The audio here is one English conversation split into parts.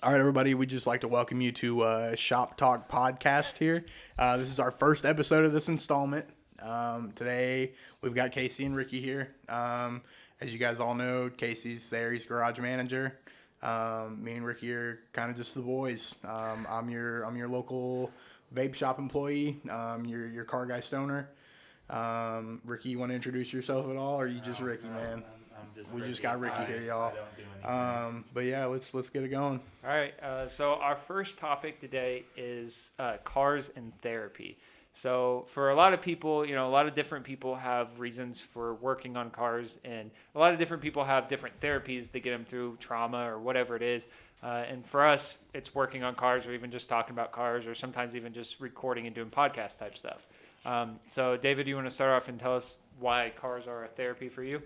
All right, everybody, we'd just like to welcome you to Shop Talk Podcast here. This is our first episode of this installment. Today, we've got Casey and Ricky here. As you guys all know, Casey's there. He's garage manager. Me and Ricky are kind of just the boys. I'm your local vape shop employee. Your car guy stoner. Ricky, you want to introduce yourself at all, or are you just Ricky, man? I'm just We Ricky. just got Ricky here, y'all. I don't do anything. But yeah, let's get it going. All right. So our first topic today is cars and therapy. So for a lot of people, a lot of different people have reasons for working on cars, and a lot of different people have different therapies to get them through trauma or whatever it is. And for us, it's working on cars, or even just talking about cars, or sometimes even just recording and doing podcast type stuff. So David, you want to start off and tell us why cars are a therapy for you?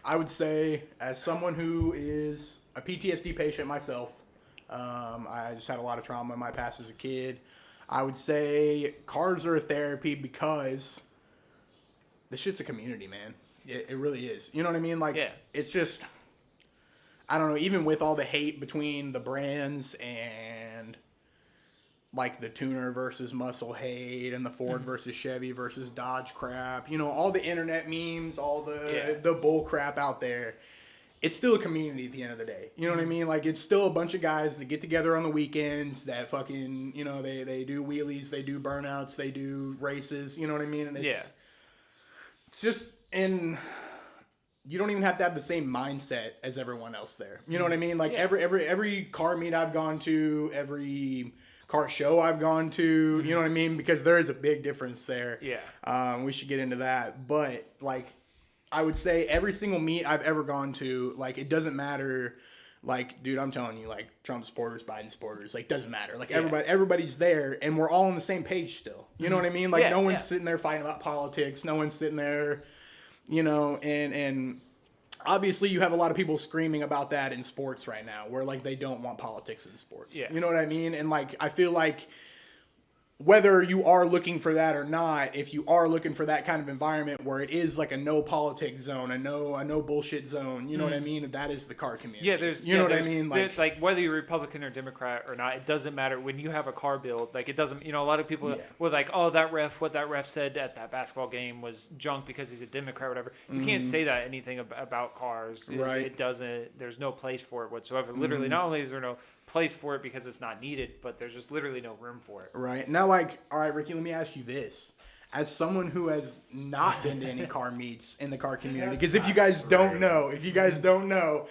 I would say, as someone who is a PTSD patient myself, I just had a lot of trauma in my past as a kid. I would say cars are a therapy because this shit's a community, man. It really is. You know what I mean? Like, Yeah. It's just, I don't know, even with all the hate between the brands and like the tuner versus muscle hate and the Ford versus Chevy versus Dodge crap, all the internet memes, all the bull crap out there. It's still a community at the end of the day. You know what I mean? Like, it's still a bunch of guys that get together on the weekends that fucking, they do wheelies, they do burnouts, they do races, you know what I mean? And it's just, and you don't even have to have the same mindset as everyone else there. You know what I mean? Like, every car meet I've gone to, every car show I've gone to, you know what I mean? Because there is a big difference there. Yeah. We should get into that. But, like, I would say every single meet I've ever gone to, like, it doesn't matter. Like, dude, I'm telling you, like, Trump supporters, Biden supporters, like, doesn't matter. Like, everybody's there, and we're all on the same page still. You know what I mean? Like, no one's sitting there fighting about politics. No one's sitting there, and obviously you have a lot of people screaming about that in sports right now, where, like, they don't want politics in sports. Yeah. You know what I mean? And, like, I feel like whether you are looking for that or not, if you are looking for that kind of environment where it is like a no politics zone, a no bullshit zone, you know what I mean? That is the car community. Yeah, you know what I mean? Like whether you're Republican or Democrat or not, it doesn't matter. When you have a car build, like, it doesn't. A lot of people were like, "Oh, what that ref said at that basketball game was junk because he's a Democrat, or whatever." You can't say that anything about cars. Right. It doesn't. There's no place for it whatsoever. Literally, not only is there no place for it because it's not needed, but there's just literally no room for it. Right. Now, like, all right, Ricky, let me ask you this. As someone who has not been to any car meets in the car community, because if you guys don't know,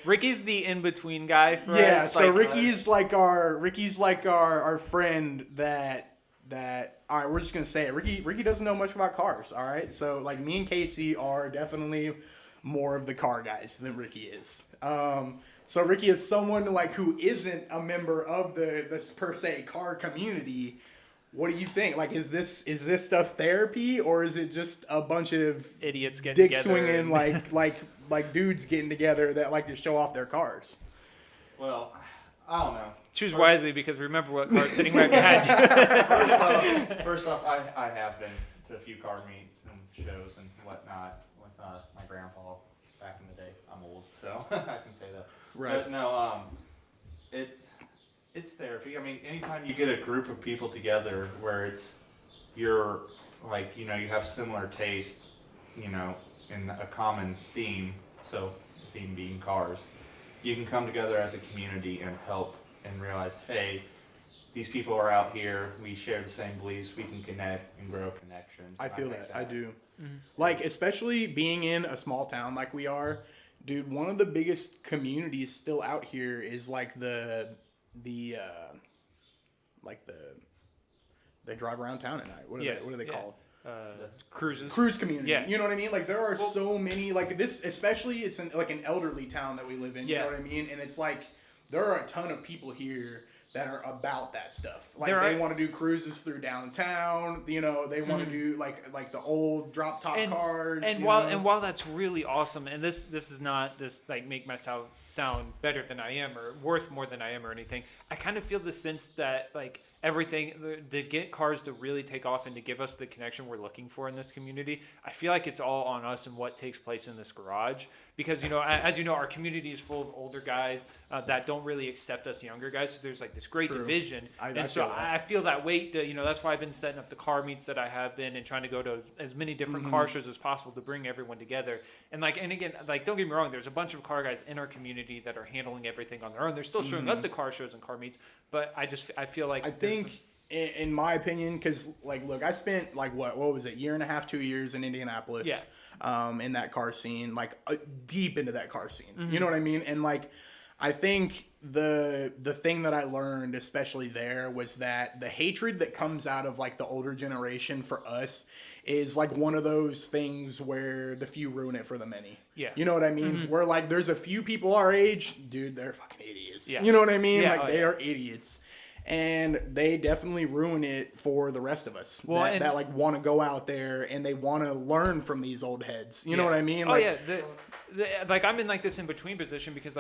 Ricky's the in-between guy for us. yeah, so Ricky's like our friend that all right, we're just gonna say it. Ricky doesn't know much about cars, all right? So, like, me and Casey are definitely more of the car guys than Ricky is. So Ricky is someone, like, who isn't a member of this per se car community. What do you think? Like, is this stuff therapy, or is it just a bunch of idiots getting dick together swinging like dudes getting together that like to show off their cars? Well, I don't know. Choose wisely, because remember what car's sitting right behind you. First off, I have been to a few car meets and shows and whatnot with my grandpa back in the day. I'm old, so I can say that. Right. But no, it's therapy. I mean, anytime you get a group of people together where you're like, you have similar taste, in a common theme. So the theme being cars, you can come together as a community and help and realize, hey, these people are out here. We share the same beliefs. We can connect and grow connections. I feel think that. I do. Like, especially being in a small town like we are, dude, one of the biggest communities still out here is like they drive around town at night. What are they called? Cruises. Cruise community. Yeah. You know what I mean? Like, there are so many, like, this, especially it's like an elderly town that we live in. You know what I mean? And it's like, there are a ton of people here that are about that stuff. Like, they want to do cruises through downtown. They want to do like the old drop top cars. And while that's really awesome, and this is not like make myself sound better than I am or worth more than I am or anything. I kind of feel the sense that, like, everything to get cars to really take off and to give us the connection we're looking for in this community, I feel like it's all on us and what takes place in this garage, because as you know, our community is full of older guys that don't really accept us younger guys. So there's like this great True. division, I and so feel that. I feel that weight. That's why I've been setting up the car meets that I have been, and trying to go to as many different car shows as possible to bring everyone together. And again, don't get me wrong, there's a bunch of car guys in our community that are handling everything on their own. They're still showing up to car shows and car meets, but I feel like I think, in my opinion, because look, I spent what was it, year and a half, 2 years in Indianapolis, in that car scene, deep into that car scene. You know what I mean? And I think the thing that I learned, especially there, was that the hatred that comes out of the older generation for us is one of those things where the few ruin it for the many. Yeah. You know what I mean? Where there's a few people our age, dude, they're fucking idiots. Yeah. You know what I mean? Yeah, They are idiots. And they definitely ruin it for the rest of us that want to go out there and they want to learn from these old heads. You know what I mean? I'm in this in between position because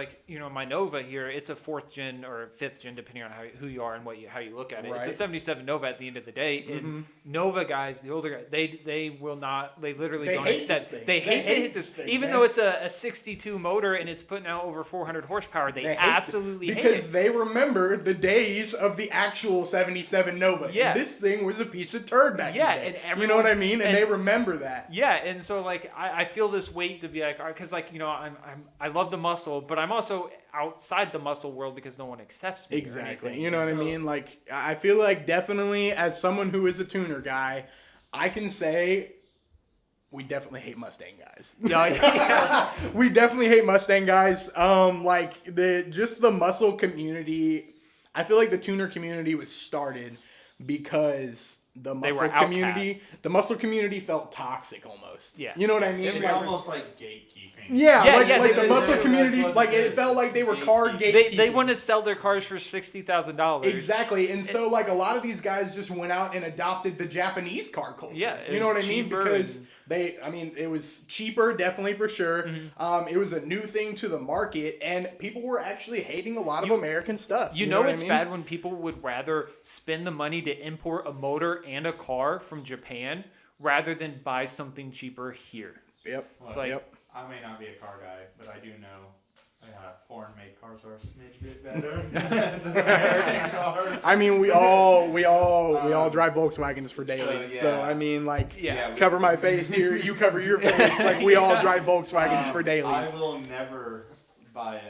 my Nova here, it's a 4th gen or 5th gen depending on who you are and how you look at it. Right. It's a 77 Nova at the end of the day. And Nova guys, the older guys, they will not. They literally don't hate accept. this thing. They hate this thing, even man. though it's a 62 motor and it's putting out over 400 horsepower. They absolutely hate it because they remember the days of the actual 77 Nova. Yeah. This thing was a piece of turd back Yeah, in the day. and You know what I everyone- mean? And they remember that. Yeah, and so I feel this weight to be because I love the muscle, but I'm also outside the muscle world because no one accepts me. Exactly. You know what I mean? I feel definitely as someone who is a tuner guy, I can say we definitely hate Mustang guys. Yeah. We definitely hate Mustang guys. The muscle community. I feel like the tuner community was started because the muscle community felt toxic almost. Yeah. You know what I mean? It was almost like gatekeeping. Yeah, they- the muscle community, it felt like they were car gatekeeping. They want to sell their cars for $60,000. Exactly, and so a lot of these guys just went out and adopted the Japanese car culture. Yeah, it you know what was I mean? cheaper Because it was cheaper, definitely for sure. It was a new thing to the market, and people were actually hating a lot of American stuff. You know what it's I mean? bad when people would rather spend the money to import a motor and a car from Japan rather than buy something cheaper here. Yep. Yep. I may not be a car guy, but I do know foreign-made cars are a smidge bit better than American cars. I mean, we all drive Volkswagens for dailies. yeah. So I mean, Yeah, cover my face here, you cover your face. We all drive Volkswagens for I dailies. will never buy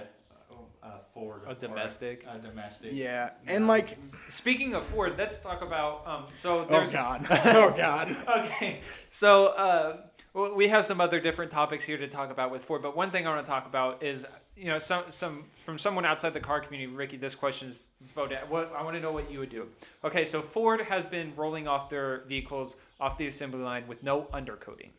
a Ford. A domestic? A domestic. Yeah, No. and Speaking of Ford, let's talk about so oh there's god, oh god. Okay, so we have some other different topics here to talk about with Ford, but one thing I want to talk about is some from someone outside the car community. Ricky, this question's voted. What I want to know what you would do. Okay, so Ford has been rolling off their vehicles off the assembly line with no undercoating,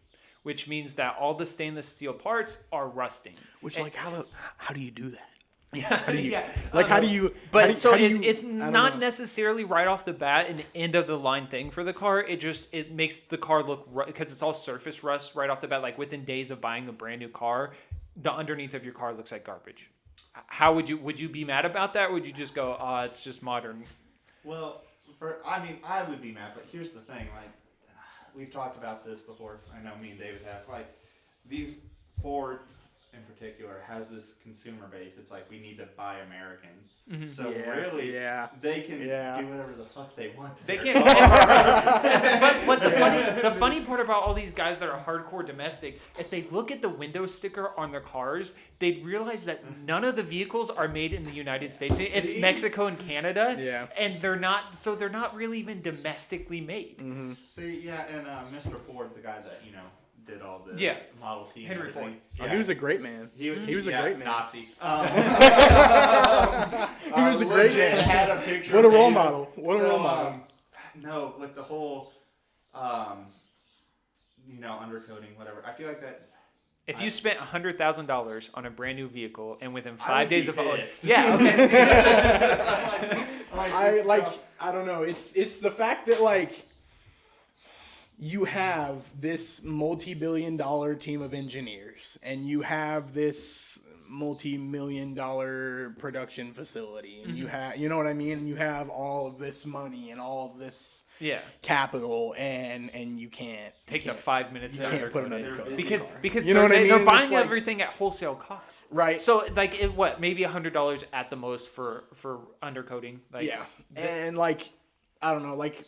which means that all the stainless steel parts are rusting. Which how do you do that? Yeah, How do you, yeah. how do you? But how do, so how do you, it's I don't not know. necessarily right off the bat an end of the line thing for the car. It makes the car look because it's all surface rust right off the bat. Like within days of buying a brand new car, the underneath of your car looks like garbage. How would you be mad about that? Or would you just go, it's just modern? Well, I would be mad, but here's the thing. We've talked about this before. I know me and David have. These Ford in particular has this consumer base. It's we need to buy American. So really, they can do whatever the fuck they want. They can. But the funny part about all these guys that are hardcore domestic, if they look at the window sticker on their cars, they'd realize that none of the vehicles are made in the United States. It's Mexico and Canada. Yeah. And they're not really even domestically made. Mm-hmm. See, yeah, and Mr. Ford, the guy that did all this Yeah. Model T, and Henry everything. Oh, he was a great man. He was a great man. Nazi. He was a great legit man. had a picture What a of role him. model. What a role model. No, the whole, undercoating, whatever. I feel like that. If you spent $100,000 on a brand new vehicle and within I 5 would days be of owning, pissed. yeah, okay. I don't know. It's the fact that you have this multi-billion-dollar team of engineers and you have this multi-million dollar production facility, and you have, you know what I mean, and you have all of this money and all of this Yeah. capital, and you can't Take the you can't- 5 minutes you to can't put an undercoat it. undercoat because in the car. because You know what I mean? they're It's buying like- everything at wholesale cost, Right. So like maybe $100 at the most for undercoating. Like, Yeah, and like, I don't know, like,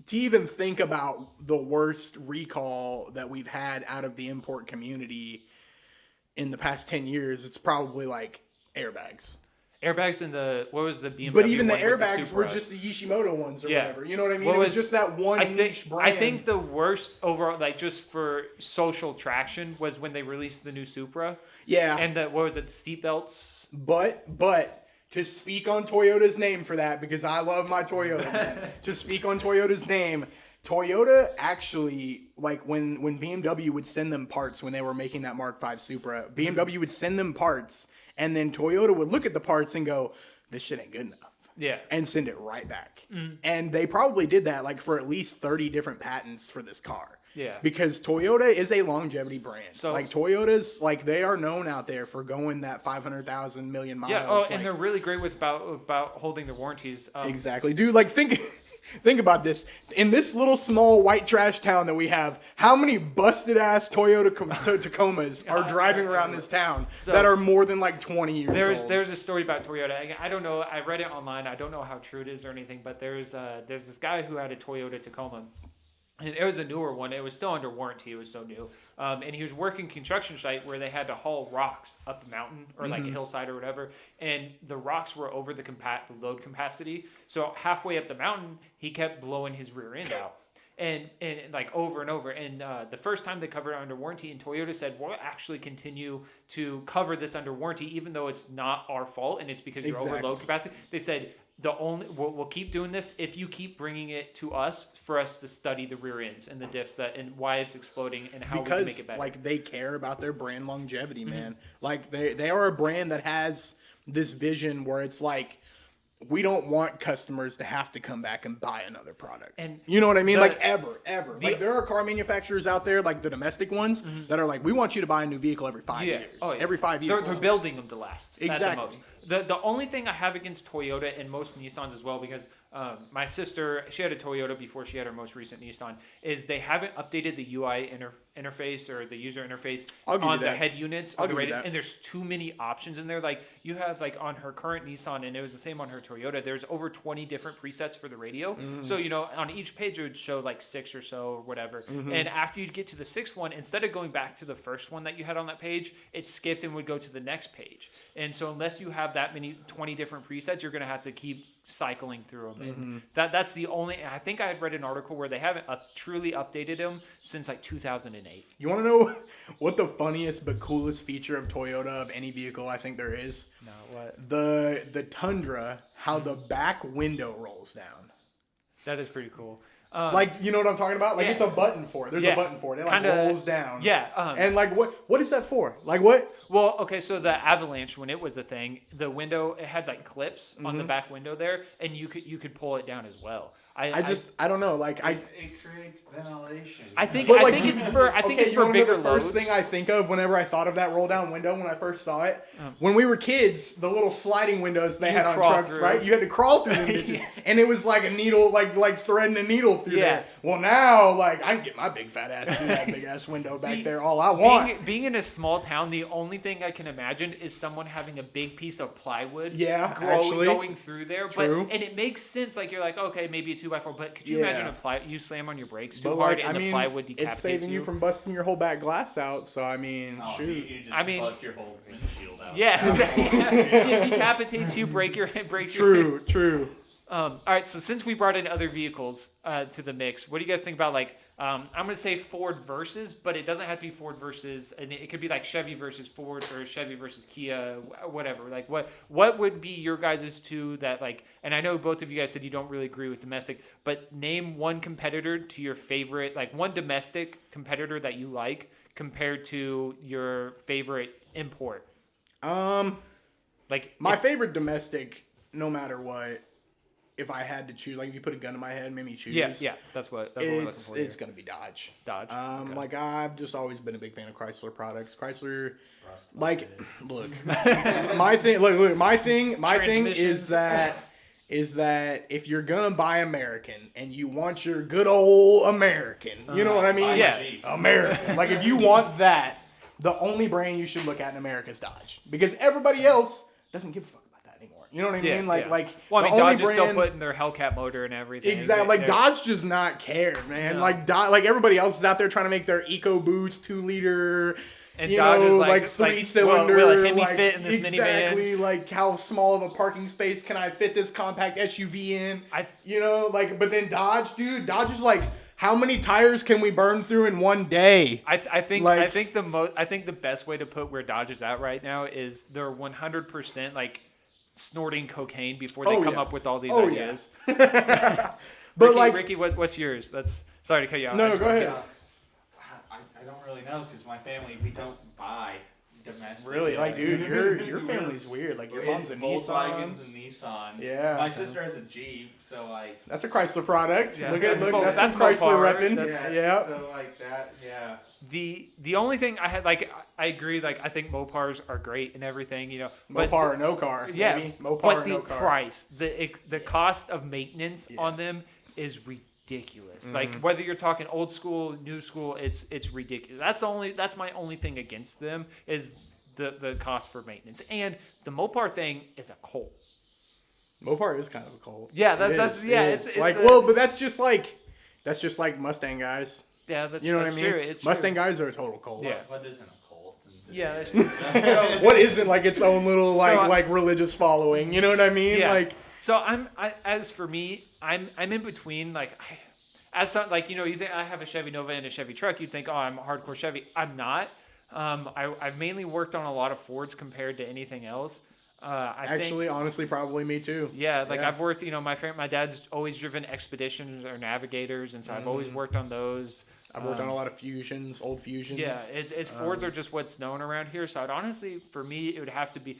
to even think about the worst recall that we've had out of the import community in the past 10 years, it's probably like airbags. airbags in the what was the BMW? But even the one with the airbags were Supra? just the Yishimoto ones or Yeah. whatever. You know what I mean? What It was was- just that one I think, niche brand. I think the worst overall, like just for social traction, was when they released the new Supra yeah, and the what was it, seat belts. but to speak on Toyota's name for that, because I love my Toyota, man. To speak on Toyota's name, Toyota actually, like when BMW would send them parts when they were making that Mark V Supra, BMW would send them parts, and then Toyota would look at the parts and go, "This shit ain't good enough." Yeah. And send it right back. And they probably did that like for at least 30 different patents for this car. Yeah. Because Toyota is a longevity brand. So- like Toyota's, like they are known out there for going that 500,000 million miles. Yeah. Oh, like, and they're really great with about holding their warranties. exactly, dude. Like think about this. In this little small white trash town that we have, how many busted ass Toyota Tacomas are driving around this town that are more than like 20 years old? There's a story about Toyota. I don't know. I read it online. I don't know how true it is or anything. But there's this guy who had a Toyota Tacoma. And it was a newer one. It was still under warranty. It was so new. And he was working construction site where they had to haul rocks up a mountain or like a hillside or whatever. And the rocks were over the load capacity. So halfway up the mountain, he kept blowing his rear end out. And like over and over. And the first time they covered it under warranty, and Toyota said, we'll actually continue to cover this under warranty, even though it's not our fault and it's because you're over load capacity. They said, we'll keep doing this if you keep bringing it to us for us to study the rear ends and the diffs and why it's exploding and how we can make it better. Like they care about their brand longevity, man. Like they are a brand that has this vision where it's like, we don't want customers to have to come back and buy another product. And you know what I mean? the- Like ever. Like there are car manufacturers out there, like the domestic ones, that are like, we want you to buy a new vehicle every 5 years. Oh, yeah. Every 5 years. They're building them to last. At the Exactly. most. The only thing I have against Toyota and most Nissans as well, because my sister, she had a Toyota before she had her most recent Nissan, is they haven't updated the UI interface or the user interface I'll give you on the that. head units I'll or the give you radius, that. and there's too many options in there. Like you have like on her current Nissan, and it was the same on her Toyota. There's over 20 different presets for the radio. Mm-hmm. So on each page it would show like 6 or so or whatever. Mm-hmm. And after you'd get to the 6th one, instead of going back to the first one that you had on that page, it skipped and would go to the next page. And so unless you have that many 20 different presets, you're going to have to keep cycling through them. Mm-hmm. And that's the only. I think I had read an article where they haven't truly updated them since like 2008. You want to know what the funniest but coolest feature of Toyota of any vehicle I think there is? No, what? The Tundra, how the back window rolls down. That is pretty cool. Like, you know what I'm talking about? Like, yeah. it's a button for it. There's Yeah. a button for it. It like Kinda- rolls down. Yeah. And like, what is that for? Like, what? Well, okay, so the Avalanche, when it was a thing, the window, it had like clips on Mm-hmm. the back window there, and you could pull it down as well. I I don't know. Like, It creates ventilation. I think But I like, think it's for you bigger wanna know the loads. first thing I think of whenever I thought of that roll down window when I first saw it, when we were kids, the little sliding windows they You had on crawl trucks, through. right? You had to crawl through them bitches, Yeah. and it was like a needle, like threading a needle through Yeah. there. Well, now like I can get my big fat ass through that big ass window back there all I want. Being in a small town, the only thing I can imagine is someone having a big piece of plywood. Yeah, actually. going through there. True. And it makes sense. Like you're like, okay, maybe a 2x4, but could you Yeah. imagine you slam on your brakes too But hard like, and I the mean, plywood it's decapitates saving you from busting your whole back glass out. So I mean, Oh, shoot. you just I mean- bust your whole windshield out. Yeah, it decapitates you, breaks your True. All right, so since we brought in other vehicles to the mix, what do you guys think about like I'm gonna say Ford versus, but it doesn't have to be Ford versus, and it could be like Chevy versus Ford or Chevy versus Kia, whatever. Like what would be your guys' two that like? And I know both of you guys said you don't really agree with domestic, but name one competitor to your favorite, like one domestic competitor that you like compared to your favorite import. Like My favorite domestic, no matter what, if I had to choose, like if you put a gun to my head, made me choose. Yeah. That's what we're looking for. It's here. gonna be Dodge. Dodge. Okay. Like I've just always been a big fan of Chrysler products. Chrysler, Rust like, busted. look, my thing. Look, my thing Transmissions. is that if you're gonna buy American and you want your good old American, you know what I mean? Buy my Yeah. Jeep. American. Like if you want that, the only brand you should look at in America is Dodge, because everybody else doesn't give a fuck about that anymore. You know what I mean? Like well, I mean, the only Dodge is still brand- putting their Hellcat motor and everything. Exactly. Like They're- Dodge does not care, man. No. Like everybody else is out there trying to make their EcoBoost 2-liter, And you Dodge know, is like like, 3-cylinder. will a Hemi like, fit in this minivan? exactly. Like how small of a parking space can I fit this compact SUV in? You know, like but then Dodge, dude, Dodge is like, how many tires can we burn through in one day? I think Like- I think the best way to put where Dodge is at right now is they're 100% like snorting cocaine before they Oh, come yeah. up with all these Oh, yeah. ideas. But Ricky, like, Ricky, what's yours? That's sorry to cut you off. no, I just go wanna- ahead. I don't really know because my family, we don't buy domestic. Really, like, dude, your family's weird. Like your mom's a Volkswagens Nissan. and Nissans. Yeah. My sister has a Jeep, so like. That's a Chrysler product. Yeah, look that's at Mo- that's that's some Chrysler Mopar. repping. That's- Yeah. So like that, yeah. The only thing I had, like, I agree, like, I think Mopars are great and everything, you know. But Mopar or no car. yeah, Baby. Mopar but or the no car. price, the cost of maintenance on them is ridiculous. Mm-hmm. Like whether you're talking old school, new school, it's ridiculous. That's my only thing against them is the cost for maintenance. And the Mopar thing is a cult. Mopar is kind of a cult. Yeah, It that's is, yeah, it it's is. like a- well, but that's just like Mustang guys. Yeah, that's You know what I that's mean? true. It's Mustang true. guys are a total cult. Yeah. What isn't a cult? Yeah, that's true. So, What isn't like its own little So like religious following? You know what I mean? yeah. Like So as for me, I'm in between. Like you know, you think I have a Chevy Nova and a Chevy truck, you'd think, oh, I'm a hardcore Chevy. I'm not. I've mainly worked on a lot of Fords compared to anything else. actually, honestly, probably me too. Yeah, like I've worked. You know, my dad's always driven Expeditions or Navigators, and so I've always worked on those. I've worked on a lot of Fusions, old Fusions. Yeah, it's Fords are just what's known around here. So I'd honestly, for me, it would have to be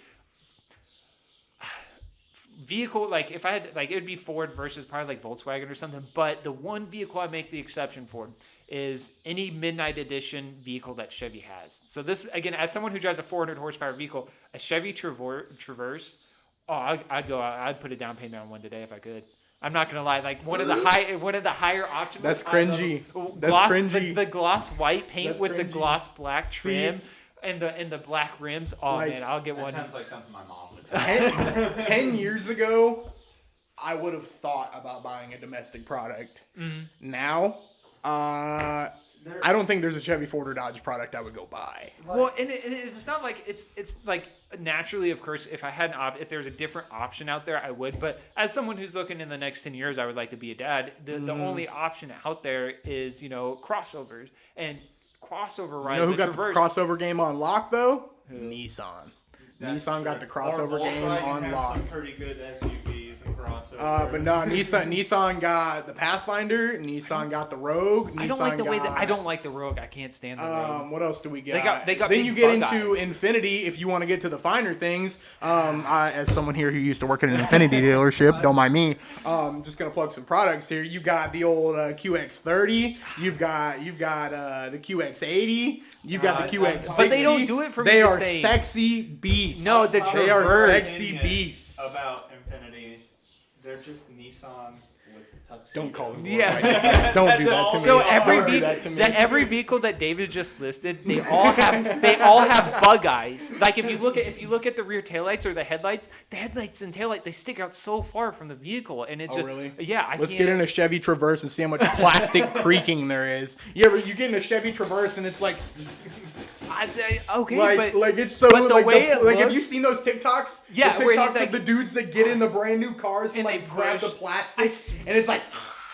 vehicle. Like if I had, like, it would be Ford versus probably like Volkswagen or something. But the one vehicle I make the exception for is any midnight edition vehicle that Chevy has. So this, again, as someone who drives a 400 horsepower vehicle, a Chevy Traverse. Oh, I'd put a down payment on one today if I could. I'm not gonna lie, like one of the higher options. That's cringy. That's gloss, cringy. The gloss white paint That's with the cringy. gloss black trim and the black rims. Oh Like, man, I'll get That one. sounds like something my mom would do. 10 years ago, I would have thought about buying a domestic product. Mm-hmm. Now, I don't think there's a Chevy, Ford, or Dodge product I would go buy. Well, and it's not like it's like naturally, of course, if I had if there's a different option out there, I would. But as someone who's looking in the next 10 years, I would like to be a dad. The only option out there is, you know, crossovers, and crossover You rise know who the got Traverse. the crossover game on lock though? Nissan. That's Nissan got true. the crossover Or game Volkswagen on has lock. some pretty good SUVs and crossovers. But no, Nissan got the Pathfinder. Nissan got the Rogue. Nissan I don't like the way that got, I don't like the Rogue. I can't stand the Rogue. What else do we get? They got then big you get bug into eyes. Infinity if you want to get to the finer things. As someone here who used to work at an Infinity dealership, don't mind me. Just gonna plug some products here. You got the old QX30. You've got the QX80. You've got the QX60. But they don't do it for me They the are same. sexy beasts. No, the they are Traverse. sexy beasts. About Infinity, they're just Nissans with tuxedos. Don't call them. Yeah. Don't do that to me. So every Don't do that to me. every vehicle that David just listed, they all have bug eyes. Like if you look at the rear taillights or the headlights and taillight, they stick out so far from the vehicle, and it Oh, just really? yeah. Let's get in a Chevy Traverse and see how much plastic creaking there is. You get in a Chevy Traverse and it's like okay, but it's so but the like way it have you looks- seen those TikToks? Yeah, the where TikToks he, of the dudes that get in the brand new cars and And they like grab the push. plastic and it's like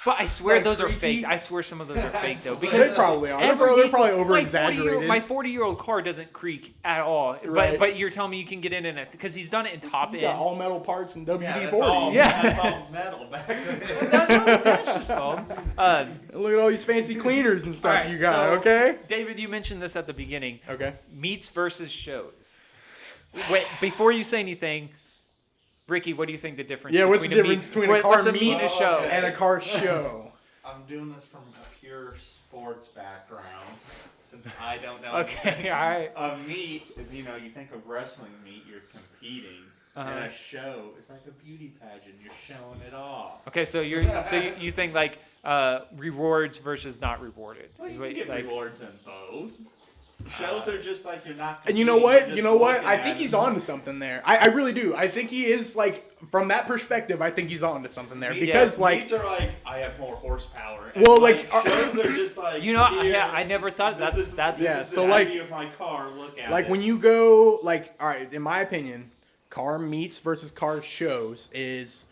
I swear like those are creaky. fake. I swear some of those are fake though, because they probably are. They're every probably vehicle- over exaggerated. My 40-year-old car doesn't creak at all. Right. But you're telling me you can get in it because he's done it in top You end. got all metal parts and WD-40. Yeah, that's all, Yeah. that's all metal back then. That's what the dash is called. Look at all these fancy cleaners and stuff Alright, you got. so- Okay. David, you mentioned this at the beginning. Okay. Meets versus shows. Wait, before you say anything, Bricky, what do you think the difference? Yeah, what's the between difference between a what- car what's a meet meet and a show? and a car show? I'm doing this from a pure sports background, since I don't know. Okay, all right. A meet is, you think of wrestling meet, you're competing. Uh-huh. And a show is like a beauty pageant, you're showing it off. Okay, so you think like rewards versus not rewarded. Well, is you what- can get like- rewards in both. Shows are just like you're not. And you know competing, what? you're You just know what? looking I at think it. he's on to something there. I really do. I think he is, like, from that perspective, I think he's on to something there. Meets- Because, like, meets are like I have more horsepower. And Well, like, shows are just like here, yeah, I never thought this that's is, Yeah, this is so, the like- body of my car. Look at like it. when you go, like, all right, in my opinion, car meets versus car shows is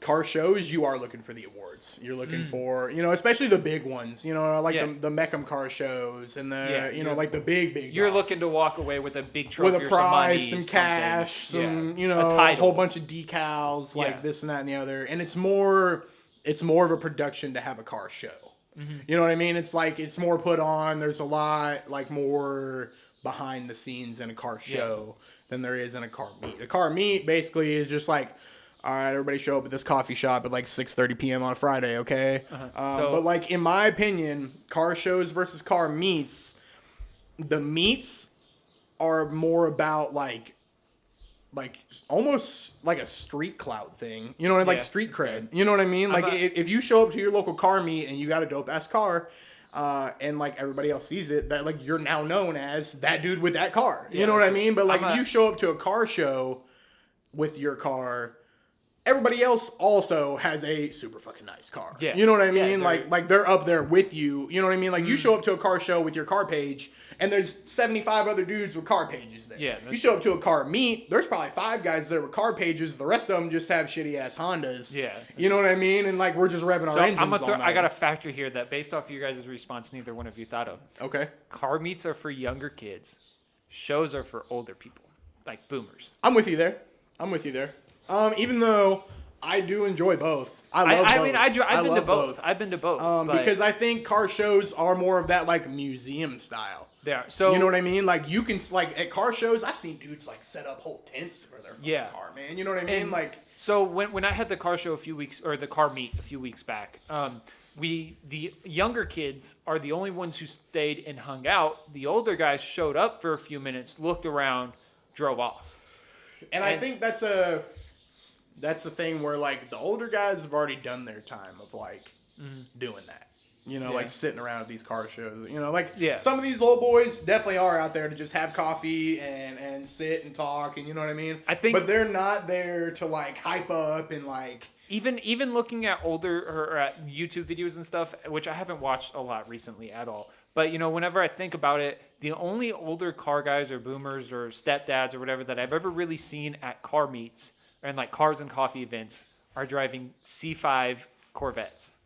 car shows, you are looking for the awards. You're looking for, especially the big ones, like Yeah. the Meckham car shows and the, Yeah, you're- like the big you're dogs. looking to walk away with a big trophy with a or some prize, money, some something. cash, some Yeah. a title. whole bunch of decals, like Yeah. this and that and the other. And it's more of a production to have a car show. Mm-hmm. You know what I mean? It's like it's more put on. There's a lot like more behind the scenes in a car show than there is in a car meet. A car meet basically is just like, all right, everybody show up at this coffee shop at like 6:30 p.m. on a Friday, okay? So- But like in my opinion, car shows versus car meets, the meets are more about like almost like a street clout thing, like Yeah, street that's cred. You know what I mean? Like not- if you show up to your local car meet and you got a dope ass car, and like everybody else sees it, that like you're now known as that dude with that car. You Yeah, know what I so mean? But like I'm if you show up to a car show with your car, everybody else also has a super fucking nice car. Yeah. You know what I Yeah, mean? they're- like they're up there with you. You know what I mean? Like you show up to a car show with your car page and there's 75 other dudes with car pages there. Yeah, You that's show up to a car meet, there's probably 5 guys there with car pages. The rest of them just have shitty ass Hondas. Yeah, You know what I mean? And like we're just revving So our engines I'm gonna all I night. got a factor here that based off you guys' response, neither one of you thought of. Okay. Car meets are for younger kids. Shows are for older people, like boomers. I'm with you there. Even though I do enjoy both. I love both. I mean, I've been to love both. I've been to both. but because I think car shows are more of that like museum style. they are. So You know what I mean? Like you can like at car shows, I've seen dudes like set up whole tents for their fucking Yeah. car, man. You know what I mean? And Like so when I had the car show the car meet a few weeks back, the younger kids are the only ones who stayed and hung out. The older guys showed up for a few minutes, looked around, drove off. and I think that's the thing where like the older guys have already done their time of like doing that. Like sitting around at these car shows. Like Yeah. some of these old boys definitely are out there to just have coffee and sit and talk and you know what I mean? I think- but they're not there to like hype up and like Even looking at older or at YouTube videos and stuff, which I haven't watched a lot recently at all. But whenever I think about it, the only older car guys or boomers or stepdads or whatever that I've ever really seen at car meets and like cars and coffee events are driving C5 Corvettes.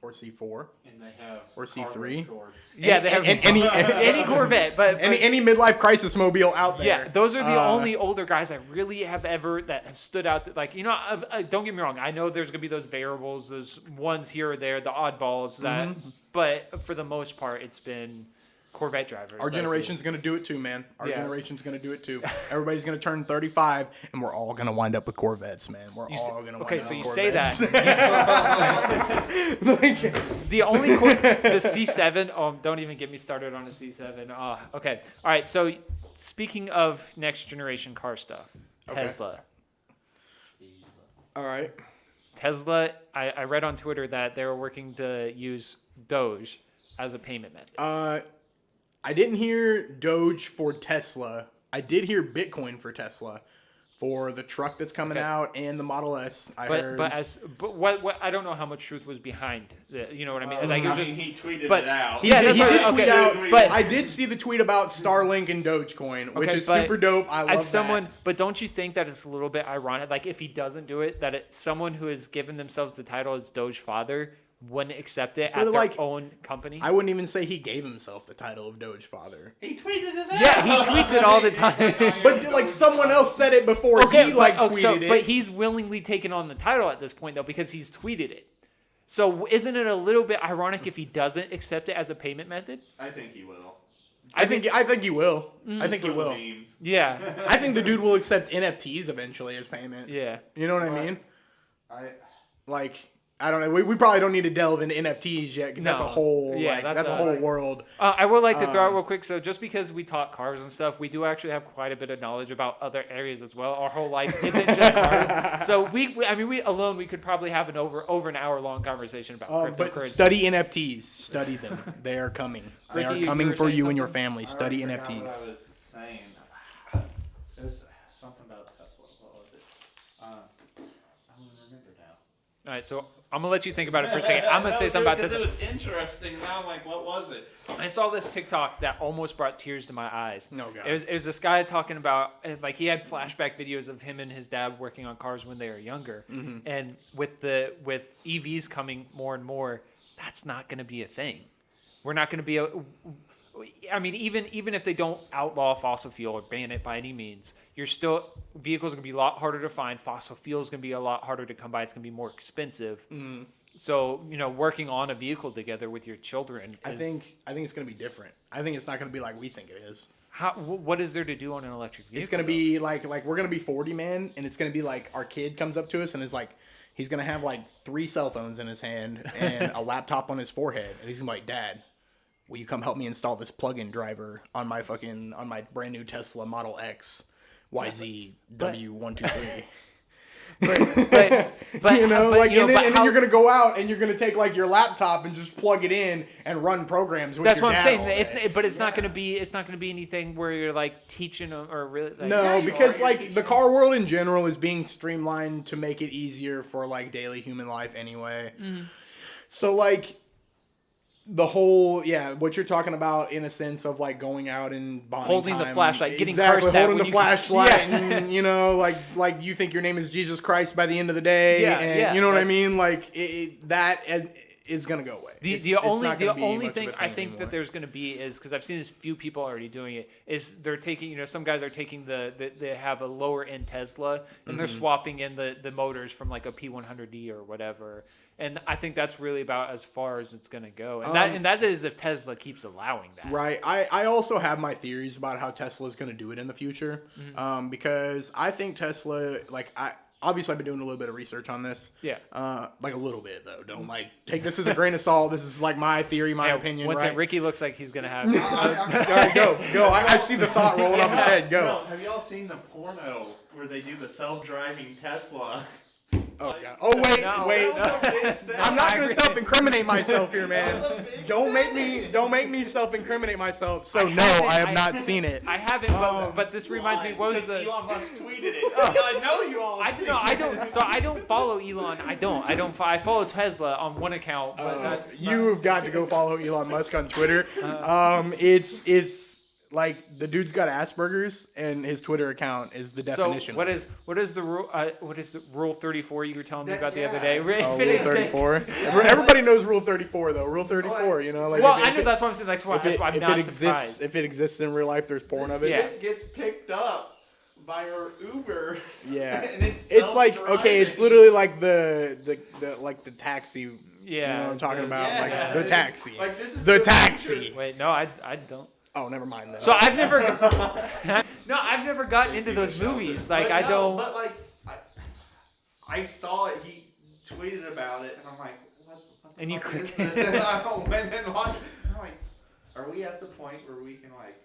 or C4 And they have Or C3? cargo shorts. Yeah, they have any Corvette, but any midlife crisis mobile out there. yeah, those are the only older guys I really have ever that have stood out. Like don't get me wrong, I know there's gonna be those variables, those ones here or there, the oddballs that, but for the most part, it's been Corvette drivers. Our that I see. generation's gonna do it too, man. Our Yeah. generation's gonna do it too. Everybody's gonna turn 35, and we're all gonna wind up with Corvettes, man. We're all gonna. Okay, wind so up you with say that. Corvettes. The only the C7. Oh, don't even get me started on a C7. Oh, okay. All right. So speaking of next generation car stuff, Okay. Tesla. All right. Tesla. I read on Twitter that they were working to use Doge as a payment method. I didn't hear Doge for Tesla. I did hear Bitcoin for Tesla, for the truck that's coming Okay. out and the Model S. I But heard. but what I don't know how much truth was behind the, you know what I mean? Like it was just he tweeted but- it out. Yeah, He that's did what- tweet okay, out, but- I did see the tweet about Starlink and Dogecoin, which Okay, is but super dope. I love as someone, that. but don't you think that it's a little bit ironic? Like if he doesn't do it, that someone who has given themselves the title as Doge Father wouldn't accept it But at their like, own company. I wouldn't even say he gave himself the title of Doge Father. He tweeted it out. Yeah, he tweets it all the time. But like someone else said it before he like tweeted it. But he's willingly taken on the title at this point though because he's tweeted it. So isn't it a little bit ironic if he doesn't accept it as a payment method? I think he will. I think he will. I think he For the will. memes. Yeah. I think the dude will accept NFTs eventually as payment. Yeah. You know what I Right. mean? I Like, I don't know. We probably don't need to delve into NFTs yet because that's a No. whole Yeah, that's a that's whole a- world. I would like to throw out real quick. So just because we talk cars and stuff, we do actually have quite a bit of knowledge about other areas as well. Our whole life isn't just cars. So we could probably have an over an hour long conversation about But cryptocurrency. study NFTs. Study them. They are coming. They Ricky, are you coming were for saying you and your something? family. I Study already forgot NFTs. what I was saying. It was something about Tesla. What was it? I don't remember now. All right, so I'm gonna let you think about it for a second. I'm gonna say something about this. It was interesting. And now I'm like, what was it? I saw this TikTok that almost brought tears to my eyes. Oh, God. It was this guy talking about, like, he had flashback videos of him and his dad working on cars when they were younger, and with EVs coming more and more, that's not going to be a thing. We're not going to be I mean, even if they don't outlaw fossil fuel or ban it by any means, vehicles are going to be a lot harder to find. Fossil fuel is going to be a lot harder to come by. It's going to be more expensive. So, working on a vehicle together with your children, I think it's gonna be different. I think it's not gonna be like we think it is. what is there to do on an electric vehicle? It's gonna be like we're gonna be 40, man, and it's gonna be like our kid comes up to us and is like, he's gonna have like 3 cell phones in his hand and a laptop on his forehead, and he's gonna be like, Dad, will you come help me install this plug-in driver on my brand new Tesla Model X YZ W123? but And then how, you're gonna go out and you're gonna take like your laptop and just plug it in and run programs with that's your what I'm dad saying. all day. It's not gonna be anything where you're like teaching them or really. Like, No, you because are. like the car world in general is being streamlined to make it easier for like daily human life anyway. So like the whole what you're talking about in a sense of like going out and bonding Holding the time. flashlight, getting exactly, cursed at holding when the you- flashlight, Yeah. and like you think your name is Jesus Christ by the end of the day, and you know what I that's- mean? Like that is gonna go away. The It's only not gonna be much of a thing I think anymore. that there's going to be is because I've seen this few people already doing it is they're taking some guys are taking they have a lower end Tesla and they're swapping in the motors from like a P100D or whatever, and I think that's really about as far as it's going to go, and that is if Tesla keeps allowing that. Right. I also have my theories about how Tesla is going to do it in the future, because I think Tesla, like obviously I've been doing a little bit of research on this. Yeah. Like a little bit though. Don't like take this as a grain of salt. This is like my theory, my opinion. Once right? Ricky looks like he's going to have. All right, go. I see the thought rolling up his head. Go. No, have y'all seen the porno where they do the self-driving Tesla? Oh god. Oh wait, No. wait. That was a big thing. I'm not I gonna agree. self-incriminate myself here, That was a man. big Don't thing. make me self-incriminate myself. So I no, haven't- I have I- not seen it. I haven't, but this reminds me. Lies, What was 'cause the? Elon Musk tweeted it. I know you all. I don't. So I don't follow Elon. I don't. I follow Tesla on one account, but that's You have got to go follow Elon Musk on Twitter. It's like the dude's got Asperger's, and his Twitter account is the So definition. what of is the rule? What is the rule 34 you were telling me That- about the other yeah. day? it. If Oh, it Rule exists. 34. Everybody knows Rule 34 though. Rule 34. You know, like Well, if I know that's what I'm saying. That's why I'm if not it exists, surprised. if it exists in real life, there's porn of it. Yeah. It gets picked up by your Uber. Yeah. and It's like okay, it's self-driving. literally like the like the taxi. You Yeah, know what I'm talking about? Yeah. Like the taxi. Like, this is the the taxi. future. Wait, no, I don't. Oh, never mind that. So I've never. No, I've never gotten into those movies. Like But I no, don't. But like, I saw it. He tweeted about it, and I'm like, what the And you fuck is clicked this? And I went and watched. I'm like, are we at the point where we can like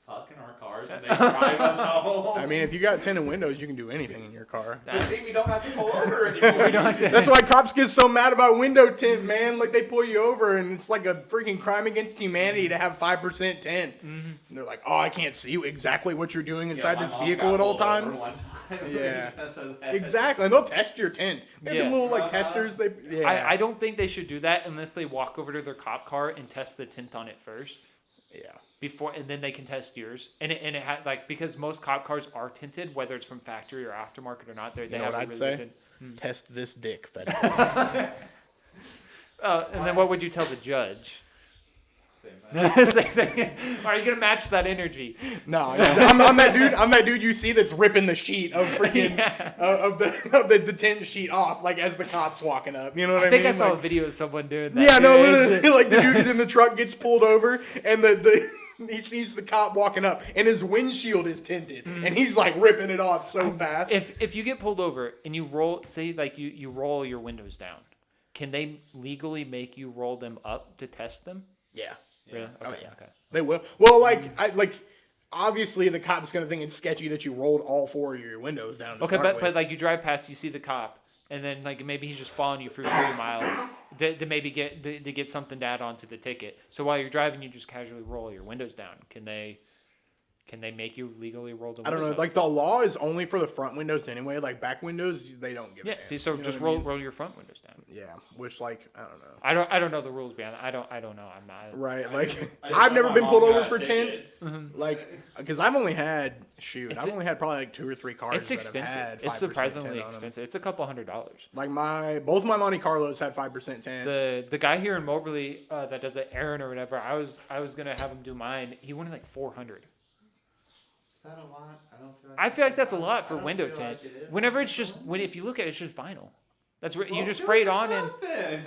fuck in our cars and they drive us home? I mean, if you got tinted windows, you can do anything in your car. but see, we don't have to pull over anymore. We don't have to- That's why cops get so mad about window tint, man. Like they pull you over, and it's like a freaking crime against humanity to have 5% tint. And they're like, "Oh, I can't see exactly what you're doing inside this vehicle at all times." Yeah. Exactly, and they'll test your tint. They have Yeah. the little like testers. I don't think they should do that unless they walk over to their cop car and test the tint on it first. Yeah. Before and then they can test yours, and it has like because most cop cars are tinted, whether it's from factory or aftermarket or not. They You know have what a I'd really say? good Test this dick, FedEx. and then what would you tell the judge? Same thing. Are you gonna match that energy? No, I'm that dude. I'm that dude you see that's ripping the sheet of freaking of the tint sheet off, like as the cops walking up. You know what I I think mean? I saw a Like- video of someone doing that. Yeah, no, too. literally, like the dude in the truck gets pulled over, and the he sees the cop walking up, and his windshield is tinted, and he's like ripping it off so fast. If you get pulled over and you roll, say like you roll your windows down, can they legally make you roll them up to test them? Yeah. Really? Oh, Okay. yeah. Okay. They will. Well, obviously the cop's gonna think it's sketchy that you rolled all 4 of your windows down. Okay, but like you drive past, you see the cop, and then like maybe he's just following you for 3 miles to maybe get something to add on to the ticket. So while you're driving, you just casually roll your windows down. Can they make you legally roll the windows I don't know. up? Like the law is only for the front windows anyway. Like back windows, they don't give. Yeah. a damn. See, so You know just what I mean? roll your front windows down. Yeah, which like I don't know. I don't know the rules behind it. I don't know. I'm not. Right, like I just I've know never my been mom pulled over got a for ticket. 10. Like, because I've only had It's I've only had probably like 2 or 3 cars. It's that have expensive. had It's 5% surprisingly tint on 'em. expensive. It's a couple $100. Like both my Monte Carlos had 5% tint. The guy here in Moberly that does it, Aaron or whatever. I was gonna have him do mine. He wanted like 400. Is that a lot? I feel like that's a lot for I don't window feel tint. like it is. Whenever it's just if you look at it, it's just vinyl. That's where you just spray it on and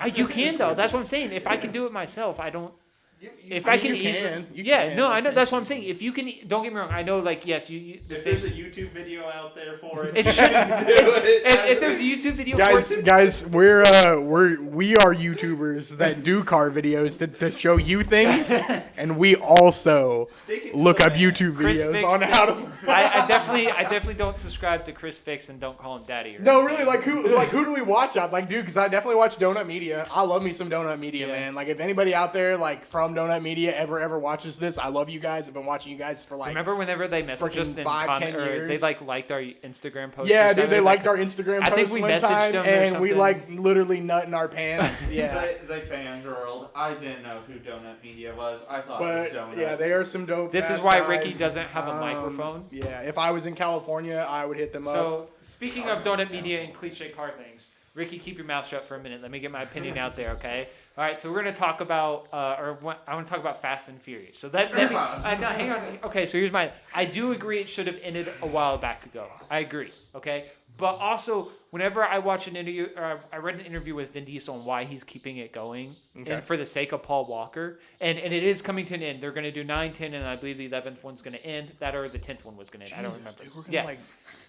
and you can though. That's what I'm saying. If I can do it myself, I don't. If I mean, can you easily, can. You yeah, can. no, I know. That's what I'm saying. If you can, don't get me wrong. I know, like, yes, you the If same. there's a YouTube video out there for it, It should. If there's a YouTube video for it, Guys, we are YouTubers that do car videos to show you things, and we also Stick it to look the up man. YouTube Chris videos Fix on how to. I definitely don't subscribe to Chris Fix and don't call him Daddy. Or No, anything. really, who do we watch out? Like, dude, because I definitely watch Donut Media. I love me some Donut Media, Yeah. man. Like, if anybody out there like from Donut Media ever watches this, I love you guys. I've been watching you guys for like. Remember whenever they messaged us freaking in 5-10 or years? they liked our Instagram post? Yeah, or dude, something? they liked our Instagram I post think we one messaged time, them or and we something. like literally nut in our pants. Yeah. They fangirled. I didn't know who Donut Media was. I thought it But was Donuts. yeah, they are some dope. This is ass why guys. Ricky doesn't have a microphone. Yeah, if I was in California, I would hit them up. So speaking of Donut Media and cliche car things, Ricky, keep your mouth shut for a minute. Let me get my opinion out there, okay? All right, so we're gonna talk about, I want to talk about Fast and Furious. So no, hang on. Okay, so here's I do agree it should have ended a while back ago. I agree, okay? But also, whenever I watch an interview, or I read an interview with Vin Diesel on why he's keeping it going, and for the sake of Paul Walker, and it is coming to an end. They're gonna do 9, 10, and I believe the 11th one's gonna end. That or the 10th one was gonna end. I don't remember. Dude, we're gonna like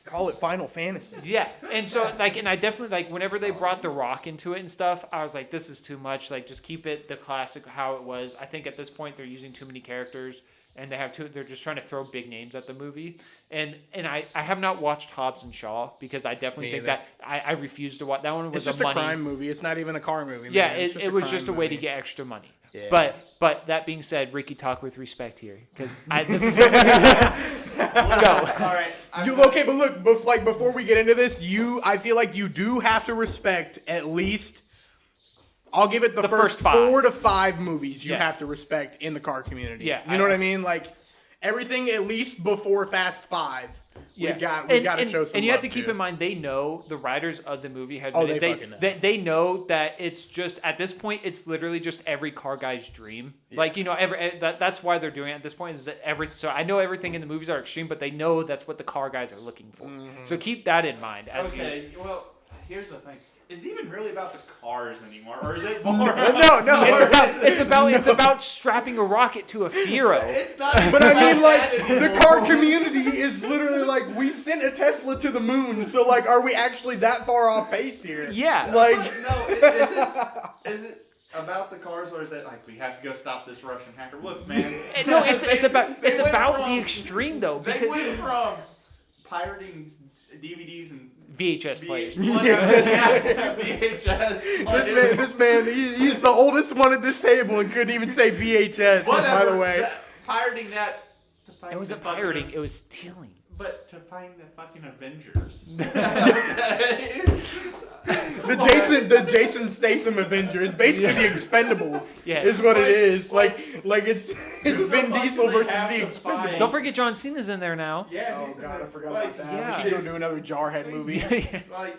call it Final Fantasy. Yeah, and so and I definitely whenever they brought The Rock into it and stuff, I was like, this is too much. Like, just keep it the classic how it was. I think at this point they're using too many characters, and they're just trying to throw big names at the movie. And I have not watched Hobbs and Shaw because I definitely think either. that I refuse to watch that one. Was It's just a a money. crime movie. It's not even a car movie. Yeah, man. It's it was crime just a way to movie. get extra money. Yeah. But that being said, Ricky, talk with respect here because this is something. Go. All right. Okay, but look, before we get into this, I feel like you do have to respect at least. I'll give it the first 5. 4 to 5 movies you Yes. have to respect in the car community. Yeah, you know what I mean? Like everything at least before Fast 5. Yeah. We got to show some. And you have to love keep in mind they know the writers of the movie have. Oh, they fucking know. They know that it's just at this point it's literally just every car guy's dream. Yeah. Like that's why they're doing it at this point is that so I know everything in the movies are extreme, but they know that's what the car guys are looking for. Mm-hmm. So keep that in mind as Okay, well, here's the thing. Is it even really about the cars anymore, or is it more? No, it's about strapping a rocket to a Fiero. It's not. But I mean, about like, that the anymore. car community is literally like, we sent a Tesla to the moon, so, like, are we actually that far off pace here? Yeah. Like, No, is it about the cars, or is it like we have to go stop this Russian hacker? Look, man. No, it's about they went the from- extreme though They because went from pirating DVDs and VHS players. yeah, VHS. this man, he's the oldest one at this table and couldn't even say VHS, by the way. Pirating that. To find It wasn't the fucking- pirating; it was stealing. But to find the fucking Avengers. The Jason Statham Avenger. It's basically the Expendables. Yes. Is what it is. Like- Like it's Who the Vin fuck Diesel do they versus have the to Expendables. fight? Don't forget John Cena's in there now. Yeah. Oh he's in god, I there. forgot Like, about that. yeah. We should go do another Jarhead movie. Like,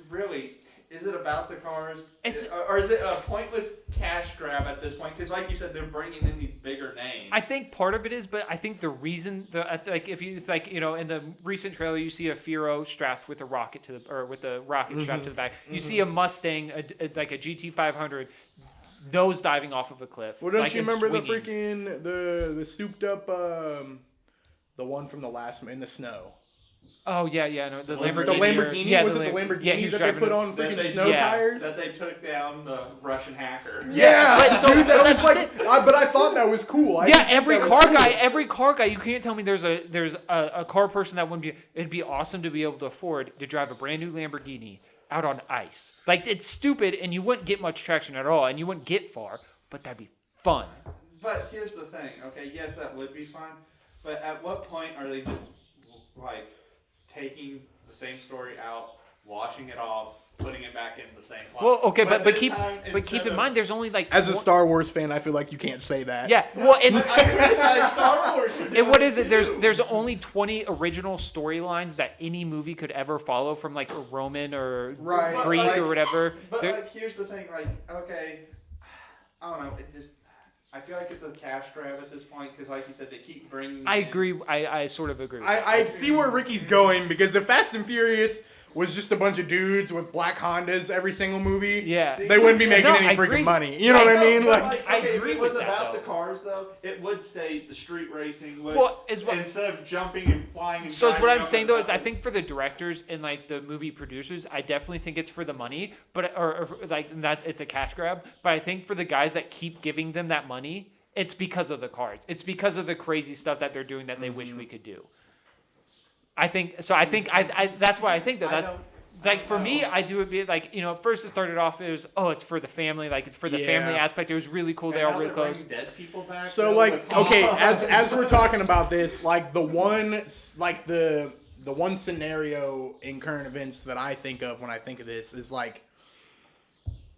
really, is it about the cars? It's- or is it a pointless cash grab at this point? Because, like you said, they're bringing in these bigger names. I think part of it is, but I think the reason, like if you like, in the recent trailer, you see a Fiero strapped with a rocket with the rocket strapped to the back. You see a Mustang, like a GT500, nose diving off of a cliff. Well, don't like, you and remember the swinging. freaking the souped up the one from the last in the snow? Oh yeah, no, the Was it Lamborghini. the Lamborghini? Yeah, Was the it the Lam- Lamborghini yeah, he was that they driving put a- on That freaking they- snow yeah. tires? That they took down the Russian hacker. Yeah, But so- dude, that but was that's like, but I thought that was cool. I Yeah, didn't think every that was car cool. guy. You can't tell me there's a car person that wouldn't be. It'd be awesome to be able to afford to drive a brand new Lamborghini out on ice. Like it's stupid, and you wouldn't get much traction at all, and you wouldn't get far. But that'd be fun. But here's the thing, okay? Yes, that would be fun. But at what point are they just like taking the same story out, washing it off, putting it back in the same plot? Well, okay, but this keep time, but keep instead in of- mind, there's only like As a one- Star Wars fan, I feel like you can't say that. Yeah, well, and I criticize Star Wars. for And doing what is it? too. There's only 20 original storylines that any movie could ever follow from like a Roman or Right, Greek like- or whatever. But There- like, here's the thing, like, okay, I don't know, I feel like it's a cash grab at this point because, like you said, they keep bringing. I in- agree. I sort of agree. With that. I see where Ricky's going because if Fast and Furious was just a bunch of dudes with black Hondas every single movie, Yeah. they wouldn't be making No, any I freaking agree. money. You know what I No, mean? but, Like, I okay, agree if it was with that, about though. the cars, though, it would stay the street racing. Which, Well, is what- instead of jumping and flying. And So is what driving I'm up saying and though up, is I it's- think for the directors and like the movie producers, I definitely think it's for the money, but or like that's it's a cash grab. But I think for the guys that keep giving them that money, it's because of the cards. It's because of the crazy stuff that they're doing that they wish we could do. I think so. I think I that's why I think that I that's. don't- Like for me, I do it be like at first it started off it was it's for the family, like it's for the family Yeah. aspect. It was really cool. And They all now really they're close. bringing dead people back. so though, like, with- okay, as we're talking about this, like the one scenario in current events that I think of when I think of this is like,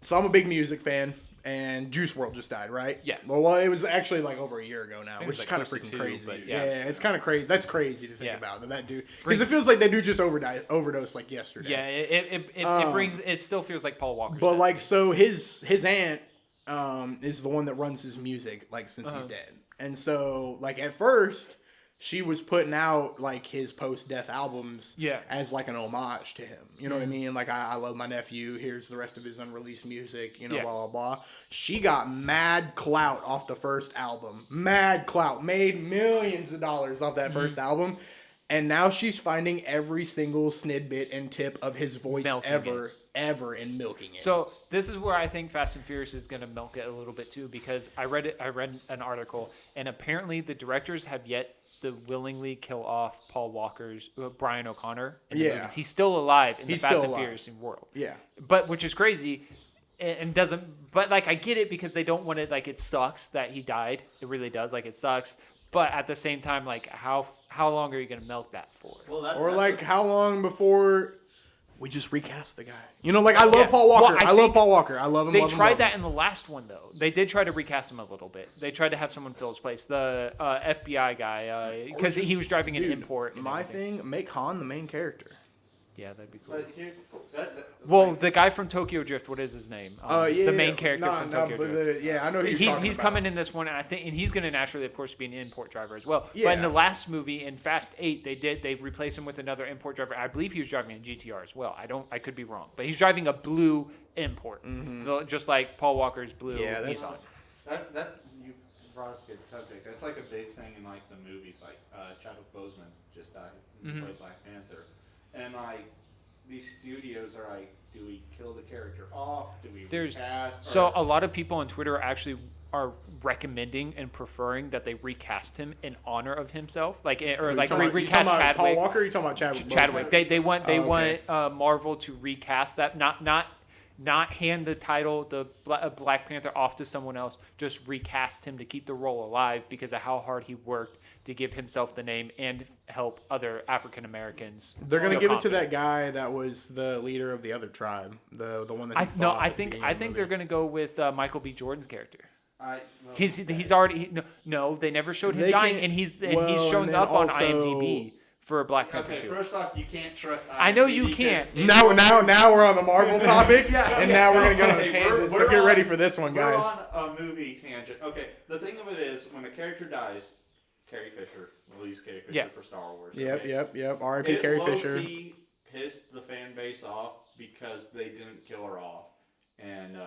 so I'm a big music fan. And Juice WRLD just died, right? Yeah. Well, it was actually like over a year ago now, it which was is like kind of close to freaking 2, crazy. but Yeah. yeah. It's kind of crazy. That's crazy to think Yeah. about that dude, because Brings- it feels like that dude just overdosed like yesterday. Yeah, it brings it still feels like Paul Walker's But dead. like, so his aunt is the one that runs his music, like since Uh-huh. he's dead, and so like at first she was putting out like his post-death albums, Yeah. as like an homage to him. You know what I mean? Like I love my nephew. Here's the rest of his unreleased music. You know, Yeah. blah blah blah. She got mad clout off the first album. Mad clout. Made millions of dollars off that first album. And now she's finding every single snidbit and tip of his voice Milking ever and milking it. So this is where I think Fast and Furious is going to milk it a little bit too, because I read an article, and apparently the directors have yet to willingly kill off Paul Walker's Brian O'Connor in the Yeah. movies. He's still alive in He's the Fast still and alive. Furious world. Yeah. But which is crazy and doesn't, but like I get it because they don't want it, like it sucks that he died. It really does. Like it sucks. But at the same time, like how long are you going to milk that for? Well, Or that's like how long before we just recast the guy? You know, like I love Yeah. Paul Walker. Well, I I love think Paul Walker. I love him. They love him, tried love that him. in the last one, though. They did try to recast him a little bit. They tried to have someone fill his place. The FBI guy, because he was driving an Dude, import. And my everything. thing, make Han the main character. Yeah, that'd be cool. But here, Well, the guy from Tokyo Drift, what is his name? Yeah, the main character from Tokyo but Drift. I know who you're talking He's about. coming in this one, and he's going to naturally, of course, be an import driver as well. But in Yeah. the last movie, in Fast 8, they replaced him with another import driver. I believe he was driving a GTR as well. I could be wrong, but he's driving a blue import, just like Paul Walker's blue Yeah, that's- Nissan. that you brought up a good subject. That's like a big thing in like the movies. Like Chadwick Boseman just died. He played Black Panther, and like these studios are like, do we kill the character off? Do we recast? So Or- a lot of people on Twitter actually are recommending and preferring that they recast him in honor of himself, like recast you talking about Chadwick. Paul Walker. Or you talking about Chadwick? Chadwick. Boseman? They want Oh, okay. Marvel to recast that, not hand the title Black Panther off to someone else. Just recast him to keep the role alive because of how hard he worked to give himself the name and help other African Americans. They're gonna feel give it to confident. that guy that was the leader of the other tribe, the one that. I he fought I at the think beginning of the they're movie. gonna go with Michael B. Jordan's character. well, He's already no. They never showed him They dying, can't- and he's well, showing and then up on also- IMDb for Black Panther Okay, 2. first off, you can't trust. I know you IMDb can't. because Now we're on the Marvel topic, and now we're gonna go on a Okay, tangent. we're So get on- ready for this one, We're guys. on a movie tangent. Okay, the thing of it is, when a character dies, Carrie Fisher, we'll use Carrie Fisher Yeah. for Star Wars. Yep, okay? yep. R.I.P. It Carrie Fisher. low-key pissed the fan base off because they didn't kill her off. and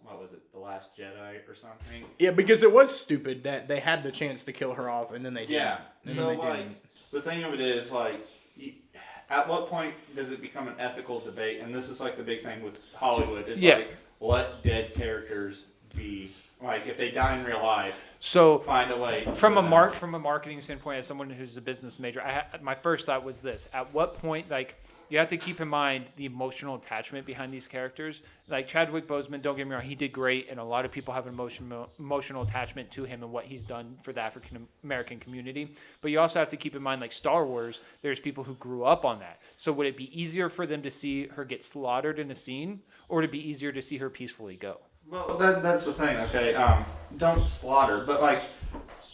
what was it, The Last Jedi or something? Yeah, because it was stupid that they had the chance to kill her off and then they didn't. Yeah. And So then they like, didn't. the thing of it is like, at what point does it become an ethical debate? And this is like the big thing with Hollywood. Is Yeah. like, let dead characters be like, if they die in real life, So find a way. from for a them. from a marketing standpoint, as someone who's a business major, my first thought was this: at what point, like, you have to keep in mind the emotional attachment behind these characters. Like Chadwick Boseman, don't get me wrong, he did great, and a lot of people have an emotional attachment to him and what he's done for the African American community. But you also have to keep in mind, like Star Wars, there's people who grew up on that. So would it be easier for them to see her get slaughtered in a scene, or would it be easier to see her peacefully go? Well, that's the thing. Okay, don't slaughter, but like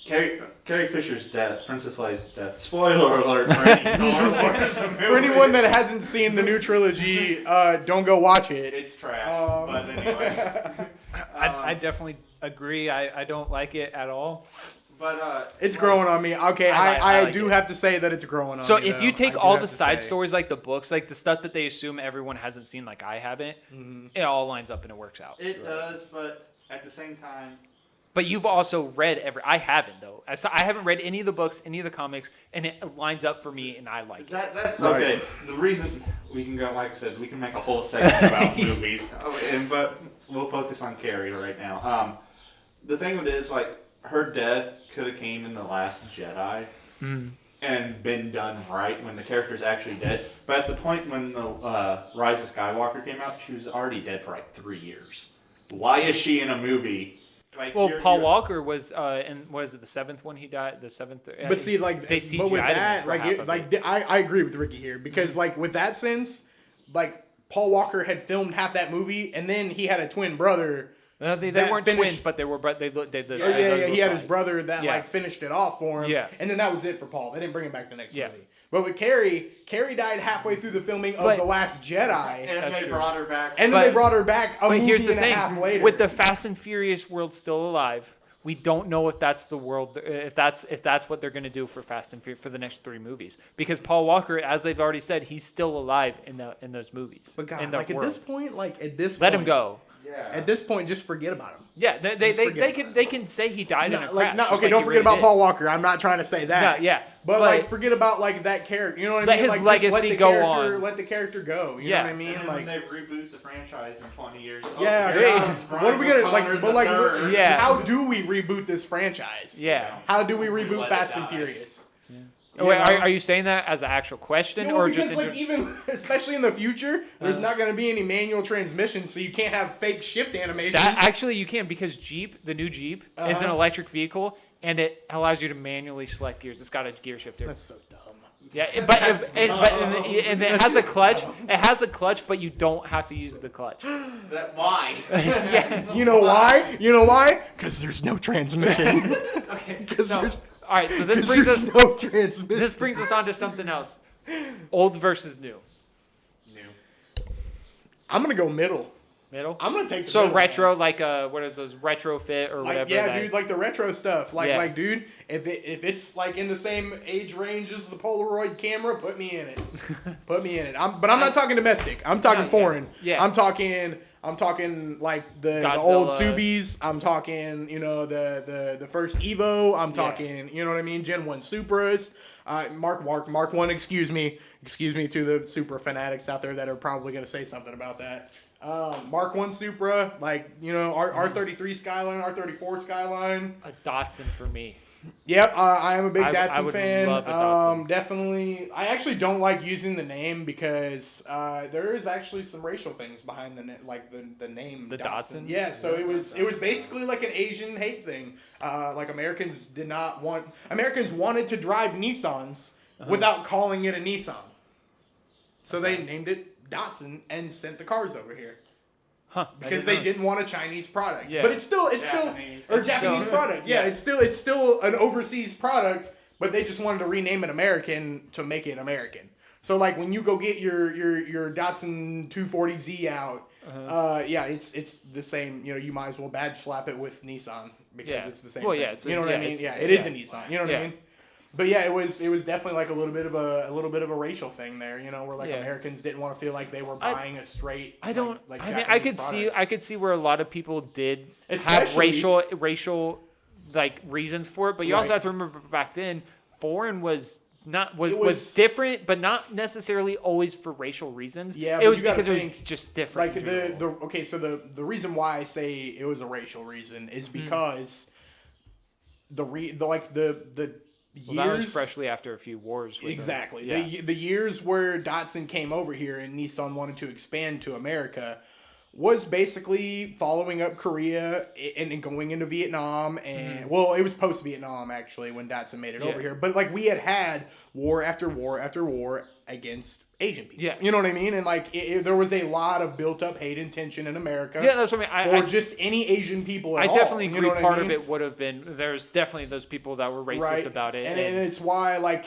Carrie Fisher's death, Princess Leia's death. Spoiler alert for any Star Wars movie. For anyone that hasn't seen the new trilogy, don't go watch it. It's trash. But anyway, I definitely agree. I don't like it at all. but It's growing on me. Okay, I I like do it. have to say that it's growing on So me. if you though. take I do all have the to side say. stories, like the books, like the stuff that they assume everyone hasn't seen, like I haven't, it all lines up and it works out. it does. But at the same time, But you've also read I haven't though. I haven't read any of the books, any of the comics, and it lines up for me, and I like it. that okay. The reason we can go, like I said, we can make a whole segment about movies, but we'll focus on Carrie right now. The thing of it is, like, her death could have came in The Last Jedi and been done right when the character's actually dead. But at the point when the Rise of Skywalker came out, she was already dead for like 3 years. Why is she in a movie? Like, Well, Paul Walker was in was it the seventh one he died? The seventh. But see, like, they but with CGI'd him that, for like, half of it. I agree with Ricky here because, like, with that sense, like, Paul Walker had filmed half that movie, and then he had a twin brother. No, they that weren't finished- twins, but they were. But they looked. Yeah, he had his brother that Yeah. like finished it off for him. Yeah. And then that was it for Paul. They didn't bring him back the next Yeah. movie. But with Carrie died halfway through the filming of But- The Last Jedi, and That's they true. brought her back. and then but- they brought her back a But movie here's the and a thing: half later. with the Fast and Furious world still alive, we don't know if that's the world. If that's what they're going to do for Fast and Furious for the next 3 movies. Because Paul Walker, as they've already said, he's still alive in those movies. but God, in the like world. at this point, Let him go. Yeah. At this point, just forget about him. Yeah, they forget they can say he died in a No, crash. just okay, like don't he forget really about did. Paul Walker. I'm not trying to say that. No, yeah, But like, forget about like that character. You know what I Let mean? his Like, just legacy let the go character, on. Let the character go. You Yeah. know what I mean? And then Like, when they reboot the franchise in 20 years. yeah. Hey. God, what are we gonna like? But like, Yeah. how do we reboot this franchise? Yeah. How do we We reboot let it Fast and die. Furious? Oh, wait, are you saying that as an actual question Yeah, or because just? like even especially in the future, there's not going to be any manual transmission, so you can't have fake shift animation. That actually you can because the new Jeep, is an electric vehicle and it allows you to manually select gears. It's got a gear shifter. That's so dumb. Yeah, and it has a clutch. It has a clutch, but you don't have to use the clutch. Why? Yeah. You know why? You know why? Because there's no transmission. Okay. So- So, all right. So this brings us. no transmission. This brings us on to something else. Old versus new. I'm gonna go middle. Middle. I'm gonna take the So middle, retro, man. like what is those retrofit or Like, whatever? yeah, that- dude, like the retro stuff. Like, Yeah. like, dude, if it's like in the same age range as the Polaroid camera, put me in it. Put me in it. But I'm not talking domestic. I'm talking Yeah. foreign. Yeah. I'm talking like the old Godzilla. Subies. I'm talking, the first Evo. I'm talking, you know what I mean, Gen 1 Supras. Mark 1, excuse me to the Supra fanatics out there that are probably going to say something about that. Mark 1 Supra, like, R33 Skyline, R34 Skyline. a Datsun for me. Yep, I am a big I Datsun would fan. love a Datsun. Definitely. I actually don't like using the name because there is actually some racial things behind the name. The Datsun? Yeah, so it was basically like an Asian hate thing. Like Americans wanted to drive Nissans without calling it a Nissan. So they named it Datsun and sent the cars over here. Huh? Because they didn't want a Chinese product. Yeah. But it's still Japanese. or It's Japanese still- product. Yeah, it's still an overseas product, but they just wanted to rename it American to make it American. So like when you go get your Datsun 240Z out, it's the same, you might as well badge slap it with Nissan because Yeah. it's the same Well, thing. yeah, it's a- you know what yeah, I mean? it's- Yeah, it is yeah. a Nissan. You know what Yeah. I mean? But yeah, it was definitely like a little bit of a racial thing there, where like Yeah. Americans didn't want to feel like they were buying a straight. I don't. Like I mean, Japanese I could see where a lot of people did have Especially- racial like reasons for it, but you also Right. have to remember back then, foreign was was was- different, but not necessarily always for racial reasons. Yeah, it but was you gotta because it was think, just different. Like in general. okay, so the reason why I say it was a racial reason is Mm-hmm. because the years Well, that was freshly after a few wars. With them. exactly Yeah. the years where Datsun came over here and Nissan wanted to expand to America was basically following up Korea and going into Vietnam and well, it was post Vietnam actually when Datsun made it over Yeah. here, but like we had war after war after war against Asian people. Yeah. You know what I mean? And like there was a lot of built up hate and tension in America. Yeah, that's what I mean. For just any Asian people at I all. definitely You agree. know what I Part mean? of it would have been there's definitely those people that were racist Right. about it, and it's why like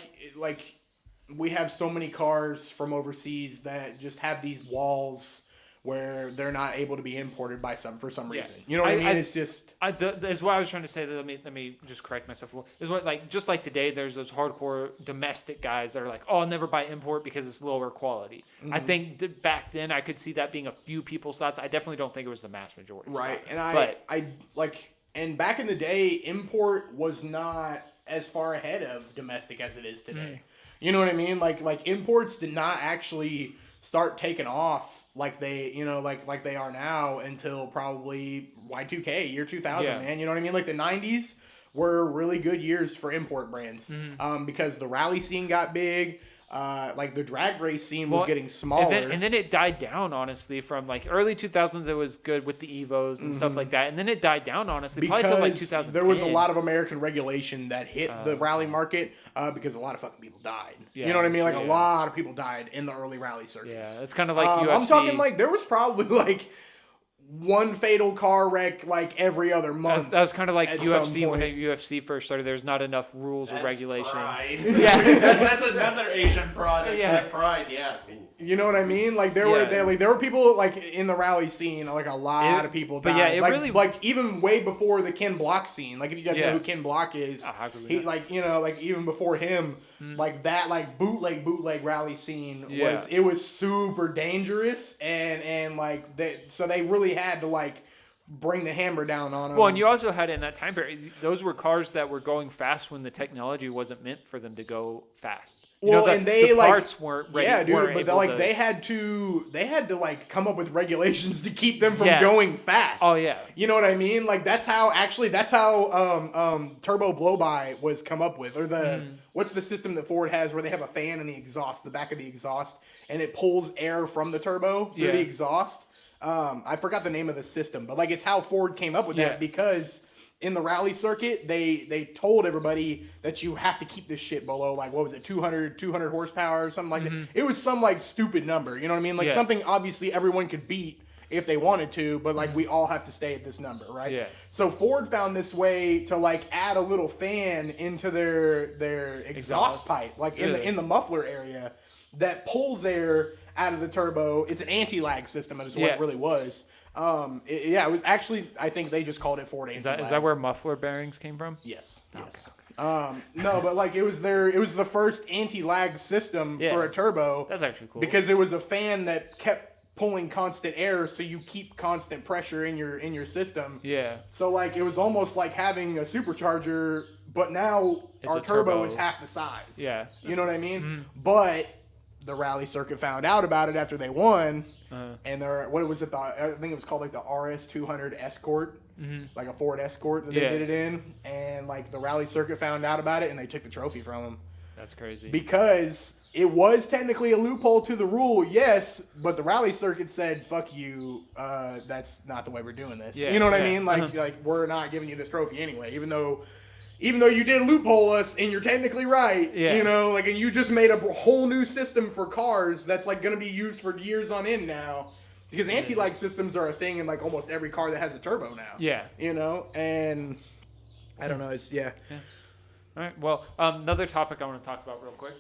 we have so many cars from overseas that just have these walls where they're not able to be imported for some reason. You know what I mean? It's just Is what I was trying to say. That let me just correct myself. Is what like just like today, there's those hardcore domestic guys that are like, oh, I'll never buy import because it's lower quality. I Mm-hmm. think back then I could see that being a few people's thoughts. I definitely don't think it was the mass majority. right. And but I like and back in the day, import was not as far ahead of domestic as it is today. You know what I mean? Like imports did not actually start taking off like they like they are now until probably Y2K year 2000. Yeah. Man, you know what I mean? Like the 90s were really good years for import brands because the rally scene got big. Like the drag race scene was getting smaller. And then it died down, honestly, from like early 2000s. It was good with the Evos and stuff like that. And then it died down, honestly, probably till like 2010. there was a lot of American regulation that hit the rally market because a lot of fucking people died. Yeah, you know what I mean? Like yeah. a lot of people died in the early rally circuits. Yeah, it's kind of like UFC. I'm talking like there was probably like one fatal car wreck like every other month. That was kind of like at UFC some when point. UFC first started. There's not enough rules or regulations. Pride. Yeah. That's another Asian product. Yeah. Yeah. Pride, yeah. You know what I mean? Like there were people like in the rally scene, like a lot of people died. but yeah, it like, really- like even way before the Ken Block scene. Like if you guys know who Ken Block is, how could we he not? like like even before him, like that like bootleg rally scene Yeah. was super dangerous and like so they really had to like bring the hammer down on them. Well, and you also had in that time period, those were cars that were going fast when the technology wasn't meant for them to go fast. Well, and they the like parts weren't ready. Yeah, dude, weren't but able to- they had to like come up with regulations to keep them from Yeah. going fast. Oh, yeah. You know what I mean? Like that's how turbo blow by was come up with, or the what's the system that Ford has where they have a fan in the exhaust, the back of the exhaust, and it pulls air from the turbo through Yeah. the exhaust. I forgot the name of the system, but like it's how Ford came up with Yeah. that because in the rally circuit, they told everybody that you have to keep this shit below, like, what was it, 200 horsepower or something like that. It was some, like, stupid number, you know what I mean? Like, Yeah. something obviously everyone could beat if they wanted to, but, like, we all have to stay at this number, right? Yeah. So Ford found this way to, like, add a little fan into their exhaust Exhaust. pipe, like, Really? in the muffler area that pulls air out of the turbo. It's an anti-lag system, is what Yeah. it really was. It was actually, I think they just called it Ford anti-lag. Is that where muffler bearings came from? Yes. Yes. No, but like it was the first anti-lag system Yeah. for a turbo. That's actually cool. Because it was a fan that kept pulling constant air, so you keep constant pressure in your system. Yeah. So like it was almost like having a supercharger, but now It's our a turbo turbo. is half the size. Yeah. You know what I mean? But the rally circuit found out about it after they won, and what was it? I think it was called like the RS200 Escort, like a Ford Escort that they Yeah. did it in, and like the rally circuit found out about it, and they took the trophy from them That's crazy. because it was technically a loophole to the rule, yes, but the rally circuit said, "Fuck you, that's not the way we're doing this." Yeah, You know what I yeah. mean? Like we're not giving you this trophy anyway, even though you did loophole us and you're technically right, Yeah. you know, like, and you just made a whole new system for cars that's like going to be used for years on end now, because anti-lag systems are a thing in like almost every car that has a turbo now. Yeah. You know, and I don't know, it's All right. Well, another topic I want to talk about real quick.